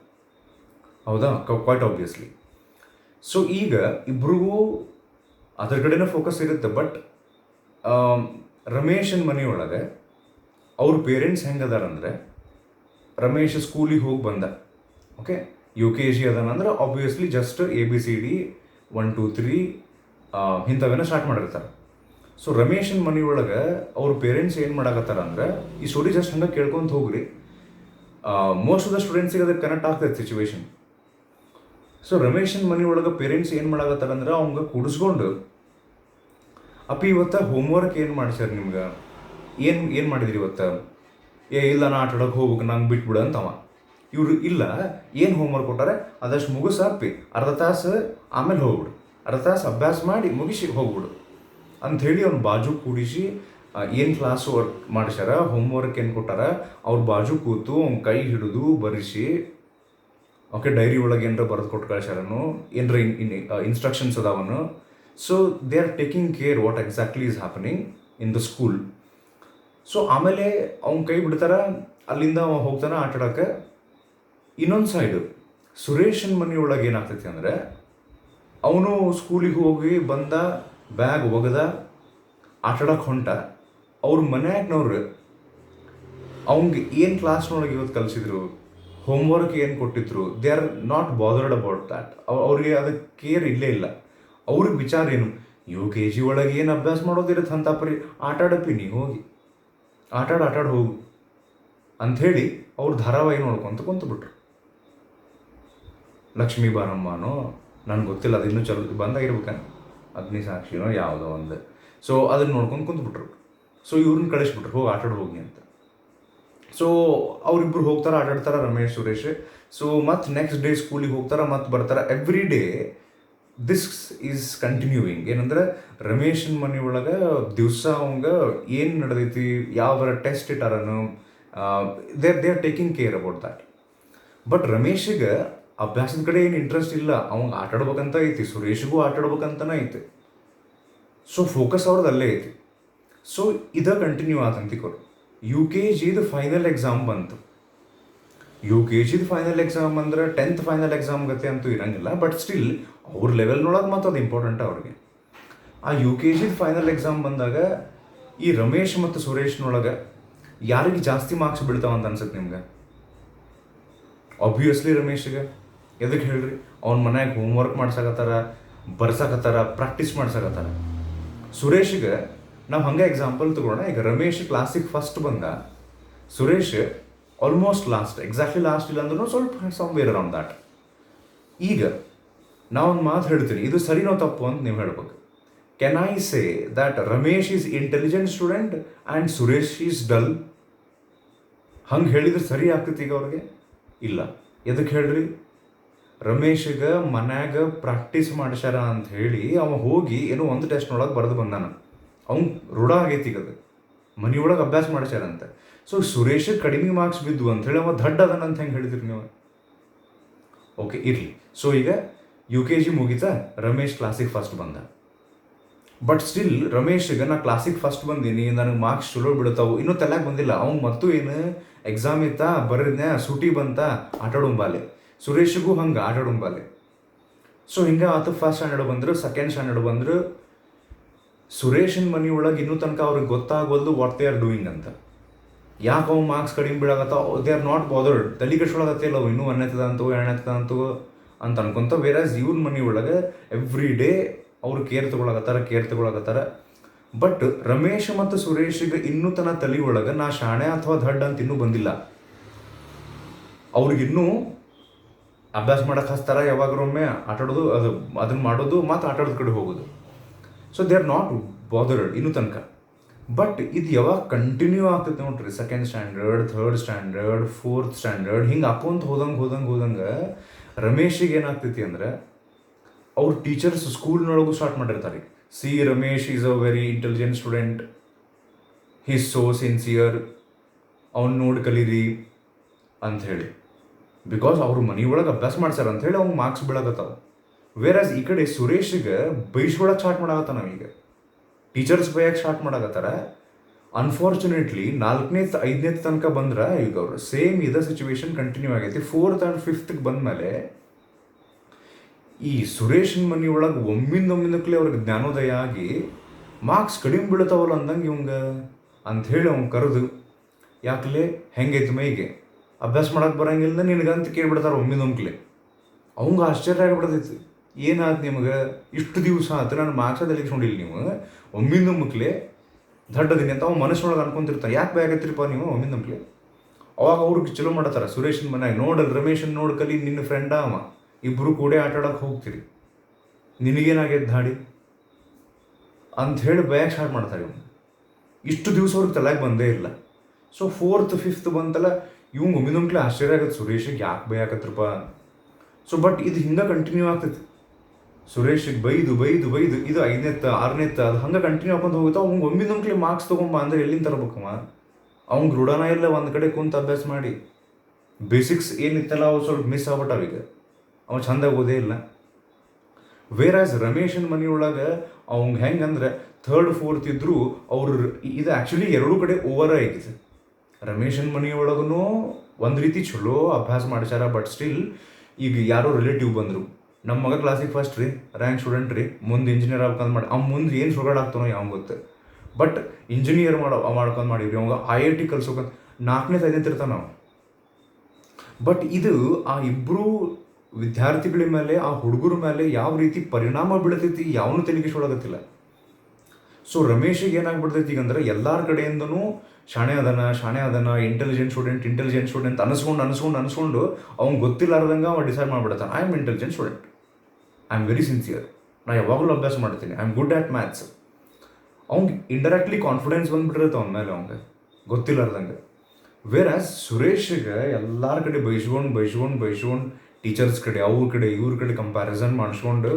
ಹೌದಾ? Quite obviously. ಸೊ ಈಗ ಇಬ್ರಿಗೂ ಅದ್ರ ಕಡೆನೂ ಫೋಕಸ್ ಇರುತ್ತೆ. ಬಟ್ ರಮೇಶನ ಮನೆಯೊಳಗೆ ಅವ್ರ ಪೇರೆಂಟ್ಸ್ ಹೆಂಗದಾರಂದರೆ, ರಮೇಶ್ ಸ್ಕೂಲಿಗೆ ಹೋಗಿ ಬಂದ, ಓಕೆ, UKG ಅದಾನಂದ್ರೆ ಆಬ್ವಿಯಸ್ಲಿ ಜಸ್ಟ್ ABCD 1 2 3 ಇಂಥವೇನ ಸ್ಟಾರ್ಟ್ ಮಾಡಿರ್ತಾರೆ. ಸೊ ರಮೇಶನ ಮನೆಯೊಳಗೆ ಅವ್ರ ಪೇರೆಂಟ್ಸ್ ಏನು ಮಾಡಾಕತ್ತಾರ ಅಂದ್ರೆ, ಈ ಸ್ಟೋರಿ ಜಸ್ಟ್ ಹಂಗೆ ಕೇಳ್ಕೊಂತ ಹೋಗ್ರಿ, ಮೋಸ್ಟ್ ಆಫ್ ದ ಸ್ಟೂಡೆಂಟ್ಸಿಗೆ ಅದಕ್ಕೆ ಕನೆಕ್ಟ್ ಆಗ್ತೈತೆ ಸಿಚುವೇಶನ್. ಸೊ ರಮೇಶನ ಮನೆಯೊಳಗೆ ಪೇರೆಂಟ್ಸ್ ಏನು ಮಾಡಾಕತ್ತಾರ ಅಂದ್ರೆ, ಅವಂಗೆ ಕೂಡಿಸ್ಕೊಂಡು, ಅಪ್ಪಿ ಇವತ್ತು ಹೋಮ್ವರ್ಕ್ ಏನು ಮಾಡ್ಸ್ಯಾರ ನಿಮ್ಗೆ, ಏನು ಮಾಡಿದ್ರಿ ಇವತ್ತು? ಇಲ್ಲ ನಾ ಆಟ ಆಡೋಕೆ ಹೋಗ್ಬೇಕು, ನಂಗೆ ಬಿಟ್ಬಿಡು ಅಂತವ. ಇವರು ಇಲ್ಲ, ಏನು ಹೋಮ್ವರ್ಕ್ ಕೊಟ್ಟಾರೆ ಅದಷ್ಟು ಮುಗಿಸ ಅಪ್ಪಿ, ಅರ್ಧ ತಾಸು ಆಮೇಲೆ ಹೋಗ್ಬಿಡು, ಅರ್ಧ ತಾಸು ಅಭ್ಯಾಸ ಮಾಡಿ ಮುಗಿಸಿ ಹೋಗ್ಬಿಡು ಅಂಥೇಳಿ ಅವ್ನ ಬಾಜು ಕೂಡಿಸಿ, ಏನು ಕ್ಲಾಸ್ ವರ್ಕ್ ಮಾಡಿಸ್ಯಾರ, ಹೋಮ್ವರ್ಕ್ ಏನು ಕೊಟ್ಟಾರ, ಅವ್ರ ಬಾಜು ಕೂತು ಅವ್ನ ಕೈ ಹಿಡಿದು ಬರೆಸಿ, ಓಕೆ, ಡೈರಿ ಒಳಗೆ ಏನರ ಬರೆದು ಕೊಟ್ಟು ಕಳ್ಸ್ಯಾರನು, ಏನರ ಇನ್ಸ್ಟ್ರಕ್ಷನ್ಸ್ ಅದಾವನು. So they are taking care what exactly is happening in the school. So ಆಮೇಲೆ ಅವ್ನ ಕೈ ಬಿಡ್ತಾರ, ಅಲ್ಲಿಂದ ಅವ ಹೋಗ್ತಾನೆ ಆಟ ಆಡೋಕ್ಕೆ. ಇನ್ನೊಂದು ಸೈಡು ಸುರೇಶನ ಮನೆಯೊಳಗೆ ಏನಾಗ್ತೈತಿ ಅಂದರೆ, ಅವನು ಸ್ಕೂಲಿಗೆ ಹೋಗಿ ಬಂದ, ಬ್ಯಾಗ್ ಒಗದ, ಆಟಾಡಕ್ಕೆ ಹೊಂಟ. ಅವ್ರ ಮನ್ಯಾಗ್ನವ್ರು ಅವ್ನಿಗೆ ಏನು ಕ್ಲಾಸ್ನೊಳಗೆ ಇವತ್ತು ಕಲಿಸಿದ್ರು, ಹೋಮ್ವರ್ಕ್ ಏನು ಕೊಟ್ಟಿದ್ರು, they are not bothered about that. ಅವ್ರಿಗೆ ಅದಕ್ಕೆ ಕೇರ್ ಇಲ್ಲೇ ಇಲ್ಲ. ಅವ್ರಿಗೆ ವಿಚಾರ ಏನು, UKG ಒಳಗೆ ಏನು ಅಭ್ಯಾಸ ಮಾಡೋದಿರುತ್ತೆ ಅಂತ ಪರಿ, ಆಟಾಡಪ್ಪಿ ನೀ ಹೋಗಿ ಆಟಾಡಿ ಹೋಗು ಅಂಥೇಳಿ ಅವ್ರು ಧಾರಾವಾಹಿ ನೋಡ್ಕೊಂತ ಕುಂತುಬಿಟ್ರು. ಲಕ್ಷ್ಮೀ ಬಾರಮ್ಮನೋ ನನಗೆ ಗೊತ್ತಿಲ್ಲ, ಅದು ಇನ್ನೂ ಚಲೋ ಬಂದಾಗಿರ್ಬೇಕ, ಅಗ್ನಿ ಸಾಕ್ಷಿನೋ ಯಾವುದೋ ಒಂದು. ಸೊ ಅದನ್ನು ನೋಡ್ಕೊಂಡು ಕುಂತ್ಬಿಟ್ರು. ಸೊ ಇವ್ರನ್ನ ಕಳಿಸ್ಬಿಟ್ರು, ಹೋಗಿ ಆಟಾಡಿ ಹೋಗಿ ಅಂತ. ಸೊ ಅವರಿಬ್ಬರು ಹೋಗ್ತಾರೆ, ಆಟಾಡ್ತಾರೆ, ರಮೇಶ್ ಸುರೇಶ್. ಸೊ ಮತ್ತು ನೆಕ್ಸ್ಟ್ ಡೇ ಸ್ಕೂಲಿಗೆ ಹೋಗ್ತಾರೆ, ಮತ್ತು ಬರ್ತಾರೆ. Every day this is continuing. ಏನಂದ್ರೆ ರಮೇಶನ ಮನೆಯೊಳಗೆ ದಿವಸ ಅವಂಗೆ ಏನು ನಡೆದೈತಿ, ಯಾವ ಟೆಸ್ಟ್ ಇಟ್ಟಾರನು, they are taking care about that. But ರಮೇಶಿಗೆ ಅಭ್ಯಾಸದ ಕಡೆ ಏನು ಇಂಟ್ರೆಸ್ಟ್ ಇಲ್ಲ, ಅವಂಗೆ ಆಟಾಡ್ಬೇಕಂತ ಐತಿ, ಸುರೇಶಿಗೂ ಆಟಾಡ್ಬೇಕಂತನೇ ಐತಿ. ಸೊ ಫೋಕಸ್ ಅವ್ರದ್ದು ಅಲ್ಲೇ ಐತಿ. ಸೊ ಇದ ಕಂಟಿನ್ಯೂ ಆತಂತಿಕೋರು. UKGದು ಫೈನಲ್ ಎಕ್ಸಾಮ್ ಬಂತು. UKGದು ಫೈನಲ್ ಎಕ್ಸಾಮ್ ಅಂದ್ರೆ 10th ಫೈನಲ್ ಎಕ್ಸಾಮ್ ಗತೆ ಅಂತೂ ಇರಂಗಿಲ್ಲ, ಬಟ್ ಸ್ಟಿಲ್ ಅವ್ರ ಲೆವೆಲ್ನೊಳಗೆ ಮತ್ತು ಅದು ಇಂಪಾರ್ಟೆಂಟ್ ಅವ್ರಿಗೆ. ಆ UKGದು ಫೈನಲ್ ಎಕ್ಸಾಮ್ ಬಂದಾಗ ಈ ರಮೇಶ್ ಮತ್ತು ಸುರೇಶ್ನೊಳಗೆ ಯಾರಿಗೆ ಜಾಸ್ತಿ ಮಾರ್ಕ್ಸ್ ಬೀಳ್ತಾವಂತ ಅನ್ಸುತ್ತೆ ನಿಮ್ಗೆ? ಆಬ್ವಿಯಸ್ಲಿ ರಮೇಶಿಗೆ. ಎದಕ್ಕೆ ಹೇಳ್ರಿ? ಅವ್ನ ಮನ್ಯಾಗ ಹೋಮ್ವರ್ಕ್ ಮಾಡ್ಸಕತ್ತಾರ, ಬರ್ಸಕತ್ತಾರ, ಪ್ರಾಕ್ಟೀಸ್ ಮಾಡ್ಸಕತ್ತಾರ. ಸುರೇಶಿಗೆ ನಾವು ಹಂಗೆ ಎಕ್ಸಾಂಪಲ್ ತಗೊಳ್ಳೋಣ. ಈಗ ರಮೇಶ್ ಕ್ಲಾಸಿಗೆ ಫಸ್ಟ್ ಬಂದ, Suresh almost last, exactly last ಇಲ್ಲ ಅಂದ್ರೂ ಸ್ವಲ್ಪ ಸಮ್ವೇರ್ ಅರೌಂಡ್ ದಾಟ್. ಈಗ ನಾವೊಂದು ಮಾತು ಹೇಳ್ತೀನಿ, ಇದು ಸರಿನೋ ತಪ್ಪು ಅಂತ ನೀವು ಹೇಳ್ಬೇಕು. Can I say that Ramesh is intelligent student and Suresh is dull? ಹಂಗೆ ಹೇಳಿದ್ರೆ ಸರಿ ಆಗ್ತೈತಿ ಈಗ ಅವ್ರಿಗೆ? ಇಲ್ಲ. ಎದಕ್ಕೆ ಹೇಳ್ರಿ? ರಮೇಶಿಗೆ ಮನ್ಯಾಗ ಪ್ರಾಕ್ಟೀಸ್ ಮಾಡ್ಸ್ಯಾರ ಅಂತ ಹೇಳಿ ಅವ ಹೋಗಿ ಏನೋ ಒಂದು ಟೆಸ್ಟ್ನೊಳಗೆ ಬರೆದು ಬಂದಾನ, ಅವ್ನು ರೂಢ ಆಗೈತಿ ಈಗ ಅದು, ಮನೆಯೊಳಗೆ ಅಭ್ಯಾಸ ಮಾಡ್ಸ್ಯಾರಂತೆ. ಸೊ ಸುರೇಶಿಗೆ ಕಡಿಮೆ ಮಾರ್ಕ್ಸ್ ಬಿದ್ದು ಅಂಥೇಳಿ ಅವ ದಡ್ಡ ಅದಾನಂತ ಹೆಂಗೆ ಹೇಳಿದ್ರಿ ನೀವು? ಓಕೆ, ಇರಲಿ. ಸೊ ಈಗ UKG ಮುಗಿತಾ, ರಮೇಶ್ ಕ್ಲಾಸಿಗೆ ಫಸ್ಟ್ ಬಂದ. ಬಟ್ ಸ್ಟಿಲ್ ರಮೇಶಿಗೆ ನಾ ಕ್ಲಾಸಿಗೆ ಫಸ್ಟ್ ಬಂದೀನಿ, ನನಗೆ ಮಾರ್ಕ್ಸ್ ಚಲೋ ಬಿಡ್ತಾವು, ಇನ್ನೂ ತಲೆಗೆ ಬಂದಿಲ್ಲ. ಅವ್ನು ಮತ್ತು ಏನು ಎಕ್ಸಾಮ್ ಇತ್ತಾ, ಬರೀದ್ನೆ, ಸೂಟಿ ಬಂತ, ಆಟಾಡೋಂಬಾಲೆ. ಸುರೇಶಿಗೂ ಹಂಗೆ ಆಟಾಡೋಂಬಾಲೆ. ಸೊ ಹಿಂಗೆ ಆತ ಫಸ್ಟ್ ಸ್ಟ್ಯಾಂಡರ್ಡ್ ಬಂದರು, ಸೆಕೆಂಡ್ ಸ್ಟ್ಯಾಂಡರ್ಡ್ ಬಂದರು. ಸುರೇಶನ ಮನೆಯೊಳಗೆ ಇನ್ನೂ ತನಕ ಅವ್ರಿಗೆ ಗೊತ್ತಾಗೋದು ವಾಟ್ ದೇ ಆರ್ ಡೂಯಿಂಗ್ ಅಂತ. ಯಾಕೆ ಅವ್ನು ಮಾರ್ಕ್ಸ್ ಕಡಿಮೆ ಬೀಳಾಗತ್ತಾವ, ದೇ ಆರ್ ನಾಟ್ ಬಾದರ್ಡ್, ತಲೆ ಕೆಡ್ಸ್ಕೊಳಗತ್ತಿಲ್ಲ ಅವು, ಇನ್ನೂ 1ನೇತದಂತೋ 2ನೇತದಂತೋ ಅಂತ ಅನ್ಕೊಂತ. ವೇರಾಸ್ ಇವ್ರ ಮನೆಯೊಳಗೆ ಎವ್ರಿ ಡೇ ಅವ್ರು ಕೇರ್ ತಗೊಳಗತ್ತಾರ. ಬಟ್ ರಮೇಶ್ ಮತ್ತು ಸುರೇಶಿಗೆ ಇನ್ನೂ ತನ್ನ ತಲೆ ಒಳಗೆ ನಾ ಶಾಣೆ ಅಥವಾ ದಡ್ಡ ಅಂತ ಇನ್ನೂ ಬಂದಿಲ್ಲ. ಅವ್ರಿಗಿನ್ನೂ ಅಭ್ಯಾಸ ಮಾಡಕ್ಕೆ ಹಚ್ತಾರ, ಯಾವಾಗ್ರೊಮ್ಮೆ ಆಟಾಡೋದು, ಅದನ್ನು ಮಾಡೋದು, ಮತ್ತು ಆಟಾಡೋದು ಕಡೆ ಹೋಗೋದು. So they are not bothered ಇನ್ನೂ ತನಕ. ಬಟ್ ಇದು ಯಾವಾಗ ಕಂಟಿನ್ಯೂ ಆಗ್ತೈತೆ ನೋಡ್ರಿ, second standard, third standard, fourth standard ಹಿಂಗೆ ಹಾಕೊಂತ ಹೋದಂಗೆ ರಮೇಶಿಗೆ ಏನಾಗ್ತೈತಿ ಅಂದ್ರೆ ಅವ್ರ ಟೀಚರ್ಸ್ ಸ್ಕೂಲ್ನೊಳಗೂ ಸ್ಟಾರ್ಟ್ ಮಾಡಿರ್ತಾರೆ. See Ramesh is a very intelligent student, he's so sincere, ಅವ್ನು ನೋಡಿ ಕಲೀರಿ ಅಂಥೇಳಿ. ಬಿಕಾಸ್ ಅವ್ರು ಮನೆ ಒಳಗೆ ಅಭ್ಯಾಸ ಮಾಡ್ಸಾರ ಅಂಥೇಳಿ ಅವ್ನು ಮಾರ್ಕ್ಸ್ ಬೀಳಕತ್ತಾವ. ವೇರಾಸ್ ಈ ಕಡೆ ಸುರೇಶ್ಗೆ ಬೈಸ್ಕೊಳಕ್ಕೆ ಸ್ಟಾರ್ಟ್ ಮಾಡಾಕತ್ತ, ನಾವೀಗ ಟೀಚರ್ಸ್ ಬೈಯಕ್ಕೆ ಸ್ಟಾರ್ಟ್ ಮಾಡಾಕತ್ತಾರ. ಅನ್ಫಾರ್ಚುನೇಟ್ಲಿ 4ನೇ 5ನೇ ತನಕ ಬಂದ್ರೆ ಈಗ ಅವ್ರು ಸೇಮ್ ಇದೇ ಸಿಚುವೇಶನ್ ಕಂಟಿನ್ಯೂ ಆಗೈತಿ. 4th ಆ್ಯಂಡ್ 5th ಬಂದಮೇಲೆ ಈ ಸುರೇಶನ್ ಮನೆ ಒಳಗೆ ಒಮ್ಮಿಂದೊಮ್ಮಿಂದಕ್ಲೆ ಅವ್ರಿಗೆ ಜ್ಞಾನೋದಯ ಆಗಿ ಮಾರ್ಕ್ಸ್ ಕಡಿಮೆ ಬೀಳ್ತಾವಲ್ಲ ಅಂದಂಗೆ ಇವಂಗ ಅಂಥೇಳಿ ಅವ್ನು ಕರೆದು, ಯಾಕಲೆ ಹೆಂಗೈತಿ ಮೈಗೆ, ಅಭ್ಯಾಸ ಮಾಡಕ್ಕೆ ಬರಂಗಿಲ್ಲ ನಿನಗಂತ ಕೇಳ್ಬಿಡ್ತಾರೆ ಒಮ್ಮಿಂದೊಮ್ಮಿಲೆ. ಅವಂಗೆ ಆಶ್ಚರ್ಯ ಆಗಿಬಿಡ್ತೈತಿ, ಏನಾಯ್ತು ನಿಮ್ಗೆ ಇಷ್ಟು ದಿವಸ ಆಯ್ತು ನಾನು ಮಾರ್ಕ್ಸ ತೆಲಿಸ್ಕೊಂಡಿಲ್ಲ, ನೀವು ಒಮ್ಮಿಂದೊಮ್ಮಿಲೆ ದಡ್ಡದಿನಿ ಅಂತ ಅವ್ನು ಮನಸ್ಸಿನೊಳಗೆ ಅನ್ಕೊಂತಿರ್ತಾರೆ. ಯಾಕೆ ಬೇಕಾಗತ್ರಿಪ್ಪ ನೀವು ಒಮ್ಮಿಂದೊಮ್ಮಿಲೆ? ಅವಾಗ ಅವ್ರಿಗೆ ಚಲೋ ಮಾಡತ್ತಾರ ಸುರೇಶನ ಮನ್ಯಾಗ, ನೋಡಲ್ ರಮೇಶನ್ ನೋಡಿ ಕಲಿ, ನಿನ್ನ ಫ್ರೆಂಡ ಅವ, ಇಬ್ಬರು ಕೂಡ ಆಟಾಡೋಕೆ ಹೋಗ್ತೀರಿ, ನಿನಗೇನಾಗೈತೆ ದಾಡಿ ಅಂಥೇಳಿ ಬಯಕ್ಕೆ ಸ್ಟಾರ್ಟ್ ಮಾಡ್ತಾರೆ ಇವ್ನು. ಇಷ್ಟು ದಿವಸ ಅವ್ರಿಗೆ ತಲೆಗೆ ಬಂದೇ ಇಲ್ಲ. ಸೊ 4th 5th ಬಂತಲ್ಲ, ಇವಂಗೆ ಒಮ್ಮಿನೊಮ್ಮಿಲೆ ಆಶ್ಚರ್ಯ ಆಗತ್ತೆ, ಸುರೇಶಿಗೆ ಯಾಕೆ ಬೈಯಾಕತ್ರಪ್ಪ. ಸೊ ಬಟ್ ಇದು ಹಿಂಗೆ ಕಂಟಿನ್ಯೂ ಆಗ್ತೈತಿ. ಸುರೇಶಿಗೆ ಬೈದು ಇದು 5ನೇ 6ನೇ ಅದು ಹಂಗೆ ಕಂಟಿನ್ಯೂ ಹಾಕೊಂಡು ಹೋಗುತ್ತೆ. ಅವ್ನಿಗೆ ಒಮ್ಮಿನೊಮ್ಮಿಲೆ ಮಾರ್ಕ್ಸ್ ತೊಗೊಂಬ ಅಂದ್ರೆ ಎಲ್ಲಿಂದ ತರಬೇಕಮ್ಮ? ಅವ್ನಿಗೆ ರೂಢನ ಇಲ್ಲ ಒಂದು ಕಡೆ ಕುಂತು ಅಭ್ಯಾಸ ಮಾಡಿ. ಬೇಸಿಕ್ಸ್ ಏನಿತ್ತಲ್ಲ ಅವು ಸ್ವಲ್ಪ ಮಿಸ್ ಆಗ್ಬಿಟ್ಟಾವ. ಈಗ ಅವ ಚಂದ ಓದೇ ಇಲ್ಲ. ವೇರಾಸ್ ರಮೇಶನ್ ಮನೆಯೊಳಗೆ ಅವ್ಗೆ ಹೆಂಗಂದ್ರೆ 3rd 4th ಇದ್ದರೂ ಅವ್ರು ಇದು ಆ್ಯಕ್ಚುಲಿ ಎರಡೂ ಕಡೆ ಓವರ್ ಆಗಿದೆ. ರಮೇಶನ್ ಮನೆಯೊಳಗೂ ಒಂದು ರೀತಿ ಚಲೋ ಅಭ್ಯಾಸ ಮಾಡ್ಸಾರ. ಬಟ್ ಸ್ಟಿಲ್ ಈಗ ಯಾರೋ ರಿಲೇಟಿವ್ ಬಂದರು, ನಮ್ಮ ಮಗ ಕ್ಲಾಸಿಗೆ ಫಸ್ಟ್ ರೀ, ರ್ಯಾಂಕ್ ಸ್ಟೂಡೆಂಟ್ ರೀ, ಮುಂದೆ ಇಂಜಿನಿಯರ್ ಆಗ್ಬೇಕಂತ ಮಾಡಿ ಅವ್ನು ಮುಂದೆ ಏನು ಸುಗಾಡಾಗ್ತಾನೋ ಯಾವ ಗೊತ್ತು. ಬಟ್ ಇಂಜಿನಿಯರ್ ಮಾಡ್ಕೊಂಡು ಮಾಡಿವ್ರಿ ಅವಾಗ IIT ಕಲ್ಸೋಕಂತ 4ನೇ 5ನೇ ಇರ್ತಾನೆ ನಾವು. ಬಟ್ ಇದು ಆ ಇಬ್ಬರು ವಿದ್ಯಾರ್ಥಿಗಳ ಮೇಲೆ, ಆ ಹುಡುಗರ ಮೇಲೆ ಯಾವ ರೀತಿ ಪರಿಣಾಮ ಬೀಳ್ತೈತಿ ಯಾವನು ತೆಲಿಗಿಸೊಳಗತ್ತಿಲ್ಲ. ಸೊ ರಮೇಶಿಗೆ ಏನಾಗ್ಬಿಡ್ತೈತಿ ಈಗ ಅಂದ್ರೆ ಎಲ್ಲರ ಕಡೆಯಿಂದನೂ ಶಾಣೆ ಅದನ ಇಂಟೆಲಿಜೆಂಟ್ ಸ್ಟೂಡೆಂಟ್ ಅನಿಸ್ಕೊಂಡು ಅವ್ನು ಗೊತ್ತಿಲ್ಲಾರ್ದಂಗೆ ಅವ ಡಿಸೈಡ್ ಮಾಡಿಬಿಡ್ತಾನೆ, I am intelligent student, I am very sincere, ನಾ ಯಾವಾಗಲೂ ಅಭ್ಯಾಸ ಮಾಡ್ತೀನಿ, I am good at maths. ಅವ್ನಿಗೆ ಇಂಡೈರೆಕ್ಟ್ಲಿ ಕಾನ್ಫಿಡೆನ್ಸ್ ಬಂದ್ಬಿಟ್ಟಿರುತ್ತೆ ಅವನ ಮೇಲೆ, ಅವ್ನಿಗೆ ಗೊತ್ತಿಲ್ಲಾರ್ದಂಗೆ. ವೇರಾಸ್ ಸುರೇಶ್ಗೆ ಎಲ್ಲರ ಕಡೆ ಬೈಸ್ಕೊಂಡು ಟೀಚರ್ಸ್ ಕಡೆ, ಅವ್ರ ಕಡೆ ಇವ್ರ ಕಡೆ ಕಂಪ್ಯಾರಿಸನ್ ಮಾಡಿಸ್ಕೊಂಡು,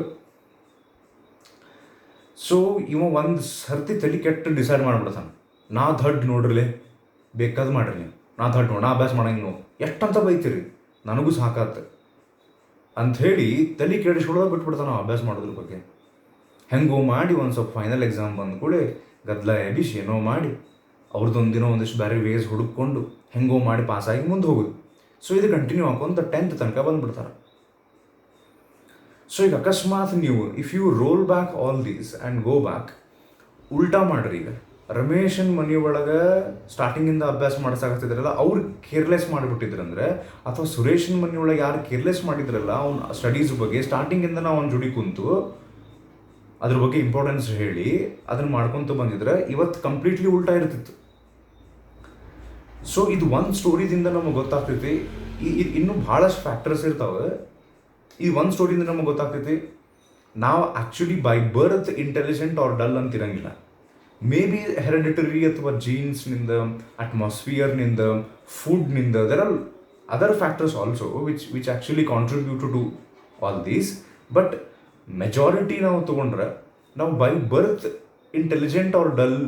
ಸೊ ಇವ ಒಂದು ಸರ್ತಿ ತಲೆ ಕೆಟ್ಟು ಡಿಸೈಡ್ ಮಾಡಿಬಿಡ್ತಾನೆ, ನಾ ದಡ್ ನೋಡ್ರಲೆ ಬೇಕಾದ್ ಮಾಡ್ರಿ ನೀವು, ನಾ ದಡ್ ನೋಡಿ, ನಾ ಅಭ್ಯಾಸ ಮಾಡಂಗೆ ನೀವು ಎಷ್ಟಂತ ಬೈತೀರಿ, ನನಗೂ ಸಾಕಾತ ಅಂಥೇಳಿ ತಲೆ ಕೆಡಿಸ್ಕೊಳ್ಳೋದು ಬಿಟ್ಬಿಡ್ತಾನೆ ನಾವು ಅಭ್ಯಾಸ ಮಾಡೋದ್ರ ಬಗ್ಗೆ. ಹೆಂಗೋ ಮಾಡಿ ಒಂದು ಸ್ವಲ್ಪ ಫೈನಲ್ ಎಕ್ಸಾಮ್ ಬಂದ ಕೂಡ ಗದ್ದಲ ಎಬಿಸಿ ಏನೋ ಮಾಡಿ ಅವ್ರದ್ದೊಂದಿನ ಒಂದಿಷ್ಟು ಬೇರೆ ವೇಸ್ ಹುಡುಕೊಂಡು ಹೆಂಗೋ ಮಾಡಿ ಪಾಸಾಗಿ ಮುಂದೆ ಹೋಗೋದು. ಸೊ ಇದು ಕಂಟಿನ್ಯೂ ಹಾಕೊಂತ 10th ತನಕ ಬಂದ್ಬಿಡ್ತಾರೆ. ಸೊ ಈಗ ಅಕಸ್ಮಾತ್ ನೀವು if you roll back all these and go back, ಉಲ್ಟಾ ಮಾಡ್ರಿ. ಈಗ ರಮೇಶನ್ ಮನೆಯೊಳಗೆ ಸ್ಟಾರ್ಟಿಂಗಿಂದ ಅಭ್ಯಾಸ ಮಾಡಿಸಾಕತ್ತಿದ್ರಲ್ಲ ಅವ್ರು ಕೇರ್ಲೆಸ್ ಮಾಡಿಬಿಟ್ಟಿದ್ರಂದ್ರೆ, ಅಥವಾ ಸುರೇಶನ್ ಮನೆಯೊಳಗೆ ಯಾರು ಕೇರ್ಲೆಸ್ ಮಾಡಿದ್ರಲ್ಲ ಅವ್ನ ಸ್ಟಡೀಸ್ ಬಗ್ಗೆ ಸ್ಟಾರ್ಟಿಂಗಿಂದ ನಾವು ಅವ್ನ ಜೋಡಿ ಕುಂತು ಅದ್ರ ಬಗ್ಗೆ ಇಂಪಾರ್ಟೆನ್ಸ್ ಹೇಳಿ ಅದನ್ನು ಮಾಡ್ಕೊತ ಬಂದಿದ್ರೆ ಇವತ್ತು ಕಂಪ್ಲೀಟ್ಲಿ ಉಲ್ಟಾ ಇರ್ತಿತ್ತು. ಸೊ ಇದು ಒಂದು ಸ್ಟೋರಿದಿಂದ ನಮಗೆ ಗೊತ್ತಾಗ್ತೈತಿ. ಇನ್ನೂ ಭಾಳಷ್ಟು ಫ್ಯಾಕ್ಟರ್ಸ್ ಇರ್ತಾವೆ. ಈ ಒಂದು ಸ್ಟೋರಿಯಿಂದ ನಮಗೆ ಗೊತ್ತಾಗ್ತೈತಿ ನಾವು actually by birth intelligent or dull ಅಂತಿರಂಗಿಲ್ಲ. ಮೇ ಬಿ ಹೆರಿಡಿಟರಿ ಅಥವಾ ಜೀನ್ಸ್ನಿಂದ, ಅಟ್ಮಾಸ್ಫಿಯರ್ನಿಂದ, ಫುಡ್ನಿಂದ, there are other factors also which actually contribute to all these. But majority ನಾವು ತೊಗೊಂಡ್ರೆ ನಾವು by birth intelligent or dull,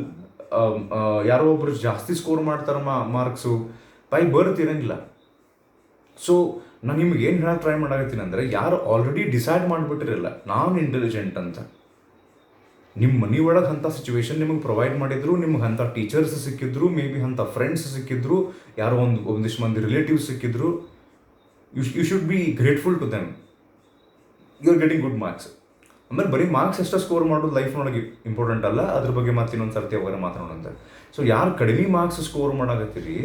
ಯಾರೋ ಒಬ್ಬರು ಜಾಸ್ತಿ ಸ್ಕೋರ್ ಮಾಡ್ತಾರೆ ಮಾರ್ಕ್ಸು, ಬೈ ಬರ್ತ್ ಇರೋಂಗಿಲ್ಲ. ಸೊ ನಾನು ನಿಮ್ಗೆ ಏನು ಹೇಳಕ್ಕೆ ಟ್ರೈ ಮಾಡಾಕತ್ತೀನಿ ಅಂದರೆ, ಯಾರು ಆಲ್ರೆಡಿ ಡಿಸೈಡ್ ಮಾಡಿಬಿಟ್ಟಿರಲ್ಲ ನಾನು ಇಂಟೆಲಿಜೆಂಟ್ ಅಂತ, ನಿಮ್ಮ ಮನೆ ಒಳಗೆ ಅಂಥ ಸಿಚುವೇಶನ್ ನಿಮಗೆ ಪ್ರೊವೈಡ್ ಮಾಡಿದ್ರು, ನಿಮ್ಗೆ ಅಂಥ ಟೀಚರ್ಸ್ ಸಿಕ್ಕಿದ್ರು, ಮೇ ಬಿ ಅಂಥ ಫ್ರೆಂಡ್ಸ್ ಸಿಕ್ಕಿದ್ರು, ಯಾರೋ ಒಂದಿಷ್ಟು ಮಂದಿ ರಿಲೇಟಿವ್ಸ್ ಸಿಕ್ಕಿದ್ರು, you should be grateful to them. You are getting good marks. ಆಮೇಲೆ ಬರೀ ಮಾರ್ಕ್ಸ್ ಎಷ್ಟು ಸ್ಕೋರ್ ಮಾಡೋದು ಲೈಫ್ನೊಳಗೆ ಇಂಪಾರ್ಟೆಂಟ್ ಅಲ್ಲ, ಅದ್ರ ಬಗ್ಗೆ ಮತ್ತೆ ಇನ್ನೊಂದು ಸರ್ತಿ ಅವರ ಮಾತಾಡೋಣಂತೆ. ಸೊ ಯಾರು ಕಡಿಮೆ ಮಾರ್ಕ್ಸ್ ಸ್ಕೋರ್ ಮಾಡಾಕತ್ತೀರಿ,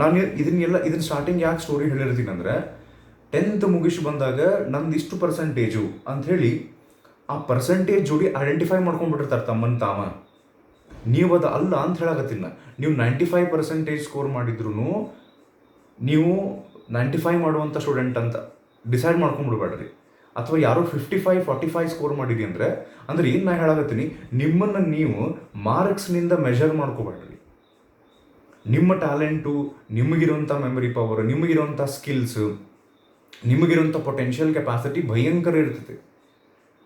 ನಾನು ಇದನ್ನ ಸ್ಟಾರ್ಟಿಂಗ್ ಯಾಕೆ ಸ್ಟೋರಿ ಹೇಳಿರ್ತೀನಿ ಅಂದರೆ, 10th ಮುಗಿಸಿ ಬಂದಾಗ ನಂದು ಇಷ್ಟು ಪರ್ಸೆಂಟೇಜು ಅಂಥೇಳಿ ಆ ಪರ್ಸೆಂಟೇಜ್ ಜೋಡಿ ಐಡೆಂಟಿಫೈ ಮಾಡ್ಕೊಂಡ್ಬಿಟ್ಟಿರ್ತಾರೆ ತಮ್ಮನ್ನು ತಾವ. ನೀವು ಅದು ಅಲ್ಲ ಅಂತ ಹೇಳಕತ್ತೀನಿ. ನೀವು 95% ಸ್ಕೋರ್ ಮಾಡಿದ್ರು ನೀವು 95 ಮಾಡುವಂಥ ಸ್ಟೂಡೆಂಟ್ ಅಂತ ಡಿಸೈಡ್ ಮಾಡ್ಕೊಂಡ್ಬಿಡ್ಬೇಡ್ರಿ. ಅಥವಾ ಯಾರೋ 55-45 ಸ್ಕೋರ್ ಮಾಡಿರಿ ಅಂದ್ರೆ ಏನು ನಾ ಹೇಳಾಕತ್ತೀನಿ, ನಿಮ್ಮನ್ನು ನೀವು ಮಾರ್ಕ್ಸ್ನಿಂದ ಮೆಷರ್ ಮಾಡ್ಕೋಬೇಡ್ರಿ. ನಿಮ್ಮ ಟ್ಯಾಲೆಂಟು, ನಿಮಗಿರುವಂಥ ಮೆಮರಿ ಪವರ್, ನಿಮಗಿರುವಂಥ ಸ್ಕಿಲ್ಸು, ನಿಮಗಿರುವಂಥ ಪೊಟೆನ್ಷಿಯಲ್ ಕೆಪಾಸಿಟಿ ಭಯಂಕರ ಇರ್ತೈತೆ.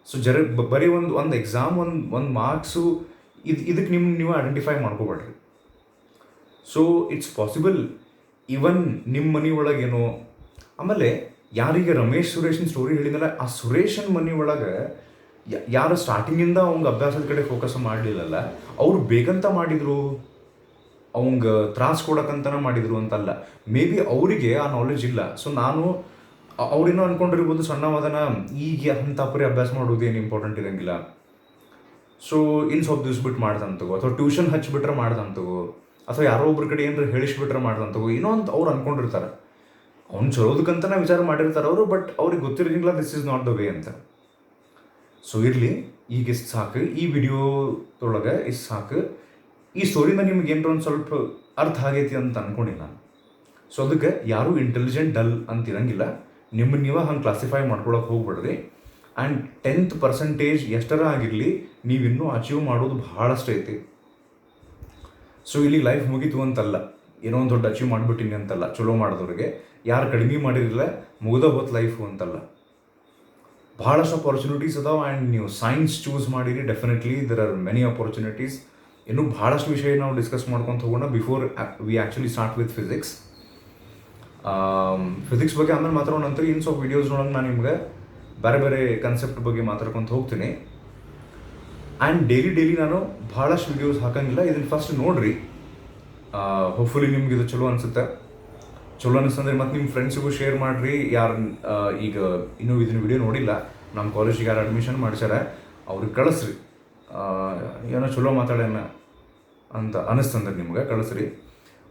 ಸೊ ಬರೀ ಒಂದು ಎಕ್ಸಾಮ್, ಒಂದು ಮಾರ್ಕ್ಸು ಇದಕ್ಕೆ ನೀವು ಐಡೆಂಟಿಫೈ ಮಾಡ್ಕೋಬೇಡ್ರಿ. ಸೊ ಇಟ್ಸ್ ಪಾಸಿಬಲ್ ಇವನ್ ನಿಮ್ಮ ಮನೆ ಒಳಗೇನೋ. ಆಮೇಲೆ ಯಾರಿಗೆ ರಮೇಶ್ ಸುರೇಶನ್ ಸ್ಟೋರಿ ಹೇಳಿದ್ನಲ್ಲ, ಆ ಸುರೇಶನ್ ಮನೆ ಒಳಗೆ ಯಾರು ಸ್ಟಾರ್ಟಿಂಗಿಂದ ಅವಂಗೆ ಅಭ್ಯಾಸದ ಕಡೆ ಫೋಕಸ್ ಮಾಡಲಿಲ್ಲಲ್ಲ, ಅವ್ರು ಬೇಕಂತ ಮಾಡಿದರು, ಅವಂಗೆ ತ್ರಾಸ ಕೊಡೋಕ್ಕಂತನ ಮಾಡಿದರು ಅಂತಲ್ಲ. ಮೇ ಬಿ ಅವರಿಗೆ ಆ ನಾಲೆಜ್ ಇಲ್ಲ. ಸೊ ಅವ್ರೇನೋ ಅಂದ್ಕೊಂಡಿರ್ಬೋದು, ಸಣ್ಣವಾದನ ಈಗ ಅಂಥ ಪರಿ ಅಭ್ಯಾಸ ಮಾಡೋದು ಏನು ಇಂಪಾರ್ಟೆಂಟ್ ಇರೋಂಗಿಲ್ಲ, ಸೊ ಇನ್ನು ಸ್ವಲ್ಪ ದಿವ್ಸ ಬಿಟ್ಟು ಮಾಡ್ದಂತಗೋ, ಅಥವಾ ಟ್ಯೂಷನ್ ಹಚ್ಚಿಬಿಟ್ರೆ ಮಾಡ್ದಂತಗೋ, ಅಥವಾ ಯಾರೋ ಒಬ್ರ ಕಡೆ ಏನಾರು ಹೇಳಿಸ್ಬಿಟ್ರೆ ಮಾಡ್ದಂತಗೋ, ಏನೋ ಅಂತ ಅವ್ರು ಅಂದ್ಕೊಂಡಿರ್ತಾರೆ. ಅವ್ನು ಚಲೋದಕ್ಕಂತನೇ ವಿಚಾರ ಮಾಡಿರ್ತಾರೆ ಅವರು, ಬಟ್ ಅವ್ರಿಗೆ ಗೊತ್ತಿರೋಂಗಿಲ್ಲ this is not the way ಅಂತ. ಸೊ ಇರಲಿ, ಈಗ ಇಷ್ಟು ಸಾಕು, ಈ ವಿಡಿಯೋದೊಳಗೆ ಇಷ್ಟು ಸಾಕು. ಈ ಸ್ಟೋರಿಯಿಂದ ನಿಮ್ಗೆ ಏನಾರ ಒಂದು ಸ್ವಲ್ಪ ಅರ್ಥ ಆಗೈತಿ ಅಂತ ಅಂದ್ಕೊಂಡಿಲ್ಲ ನಾನು. ಸೊ ಅದಕ್ಕೆ ಯಾರೂ ಇಂಟೆಲಿಜೆಂಟ್ ಡಲ್ ಅಂತ ಇರೋಂಗಿಲ್ಲ. ನಿಮ್ಮನ್ನು ನೀವು ಹಂಗೆ ಕ್ಲಾಸಿಫೈ ಮಾಡ್ಕೊಳಕ್ಕೆ ಹೋಗ್ಬಿಡ್ರಿ. ಆ್ಯಂಡ್ 10th% ಎಷ್ಟರ ಆಗಿರಲಿ, ನೀವಿನ್ನೂ ಅಚೀವ್ ಮಾಡೋದು ಭಾಳಷ್ಟು ಐತಿ. ಸೊ ಇಲ್ಲಿ ಲೈಫ್ ಮುಗೀತು ಅಂತಲ್ಲ, ಏನೋ ಒಂದು ದೊಡ್ಡ ಅಚೀವ್ ಮಾಡಿಬಿಟ್ಟಿನಿ ಅಂತಲ್ಲ. ಚಲೋ ಮಾಡಿದವ್ರಿಗೆ, ಯಾರು ಕಡಿಮೆ ಮಾಡಿರಲಿಲ್ಲ ಮುಗ್ದ ಹೋತ್ ಲೈಫು ಅಂತಲ್ಲ. ಭಾಳಷ್ಟು ಅಪಾರ್ಚುನಿಟೀಸ್ ಅದಾವೆ. ಆ್ಯಂಡ್ ನೀವು ಸೈನ್ಸ್ ಚೂಸ್ ಮಾಡಿರಿ, definitely there are many opportunities. ಇನ್ನೂ ಭಾಳಷ್ಟು ವಿಷಯ ನಾವು ಡಿಸ್ಕಸ್ ಮಾಡ್ಕೊತ ಹೋಗೋಣ before we actually start with physics. Physics ಬಗ್ಗೆ ಆಮೇಲೆ ಮಾತಾಡೋಣ ನಂತರ. ಇನ್ನು ಸ್ವಲ್ಪ ವೀಡಿಯೋಸ್ನೊಳಗೆ ನಾನು ನಿಮ್ಗೆ ಬೇರೆ ಬೇರೆ ಕನ್ಸೆಪ್ಟ್ ಬಗ್ಗೆ ಮಾತಾಡ್ಕೊತ ಹೋಗ್ತೀನಿ. ಆ್ಯಂಡ್ ಡೈಲಿ ನಾನು ಭಾಳಷ್ಟು ವೀಡಿಯೋಸ್ ಹಾಕೋಂಗಿಲ್ಲ. ಇದನ್ನು ಫಸ್ಟ್ ನೋಡಿರಿ, ಹೋಪ್ಫುಲಿ ನಿಮ್ಗೆ ಇದು ಚಲೋ ಅನಿಸುತ್ತೆ. ಚಲೋ ಅನಿಸ್ತಂದ್ರೆ ಮತ್ತು ನಿಮ್ಮ ಫ್ರೆಂಡ್ಸಿಗೂ ಶೇರ್ ಮಾಡಿರಿ. ಯಾರು ಈಗ ಇನ್ನೂ ಇದನ್ನ ವಿಡಿಯೋ ನೋಡಿಲ್ಲ, ನಮ್ಮ ಕಾಲೇಜಿಗೆ ಯಾರು ಅಡ್ಮಿಷನ್ ಮಾಡ್ಸ್ಯಾರ ಅವ್ರಿಗೆ ಕಳಿಸ್ರಿ. ಏನೋ ಚಲೋ ಮಾತಾಡೋಣ ಅಂತ ಅನಿಸ್ತಂದ್ರೆ ನಿಮ್ಗೆ ಕಳಿಸ್ರಿ.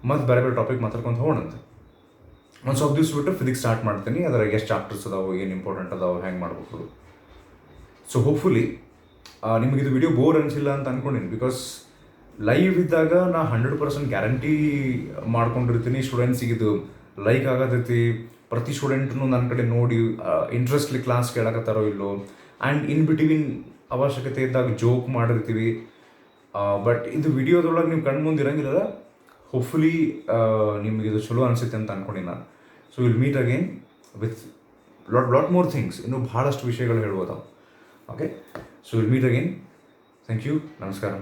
ಮತ್ತು ಬೇರೆ ಬೇರೆ ಟಾಪಿಕ್ ಮಾತಾಡ್ಕೊಂಡು ಹೋಗೋಣಂತ. ಒಂದು ಸ್ವಲ್ಪ ದಿವ್ಸ ಬಿಟ್ಟು ಫಿಸಿಕ್ಸ್ ಸ್ಟಾರ್ಟ್ ಮಾಡ್ತೀನಿ. ಅದ್ರಾಗ ಎಷ್ಟು ಚಾಪ್ಟರ್ಸ್ ಅದಾವೆ, ಏನು ಇಂಪಾರ್ಟೆಂಟ್ ಅದಾವೆ, ಹೆಂಗೆ ಮಾಡ್ಬೇಕು. ಸೊ ಹೋಪ್ಫುಲಿ ನಿಮಗಿದು ವಿಡಿಯೋ ಬೋರ್ ಅನಿಸಿಲ್ಲ ಅಂತ ಅಂದ್ಕೊಂಡಿನಿ. ಬಿಕಾಸ್ ಲೈವ್ ಇದ್ದಾಗ ನಾ 100% ಗ್ಯಾರಂಟಿ ಮಾಡ್ಕೊಂಡಿರ್ತೀನಿ ಸ್ಟೂಡೆಂಟ್ಸಿಗೆ ಇದು ಲೈಕ್ ಆಗತೈತಿ. ಪ್ರತಿ ಸ್ಟೂಡೆಂಟ್ನು ನನ್ನ ಕಡೆ ನೋಡಿ ಇಂಟ್ರೆಸ್ಟ್ಲಿ ಕ್ಲಾಸ್ ಕೇಳಕತ್ತಾರೋ ಇಲ್ಲೋ. ಆ್ಯಂಡ್ ಇನ್ ಬಿಟ್ವೀನ್ ಅವಶ್ಯಕತೆ ಇದ್ದಾಗ ಜೋಕ್ ಮಾಡಿರ್ತೀವಿ. ಬಟ್ ಇದು ವಿಡಿಯೋದೊಳಗೆ ನೀವು ಕಣ್ಣು ಮುಂದೆ ಇರೋಂಗಿಲ್ಲ. ಹೋಪ್ಫುಲಿ ನಿಮಗಿದು ಚಲೋ ಅನಿಸುತ್ತೆ ಅಂತ ಅಂದ್ಕೊಂಡಿನಿ ನಾನು. So will meet again with lot more things. ಇನ್ನೂ ಭಾಳಷ್ಟು ವಿಷಯಗಳು ಹೇಳ್ಬೋದಾವೆ. Okay, so will meet again. Thank you. ನಮಸ್ಕಾರ.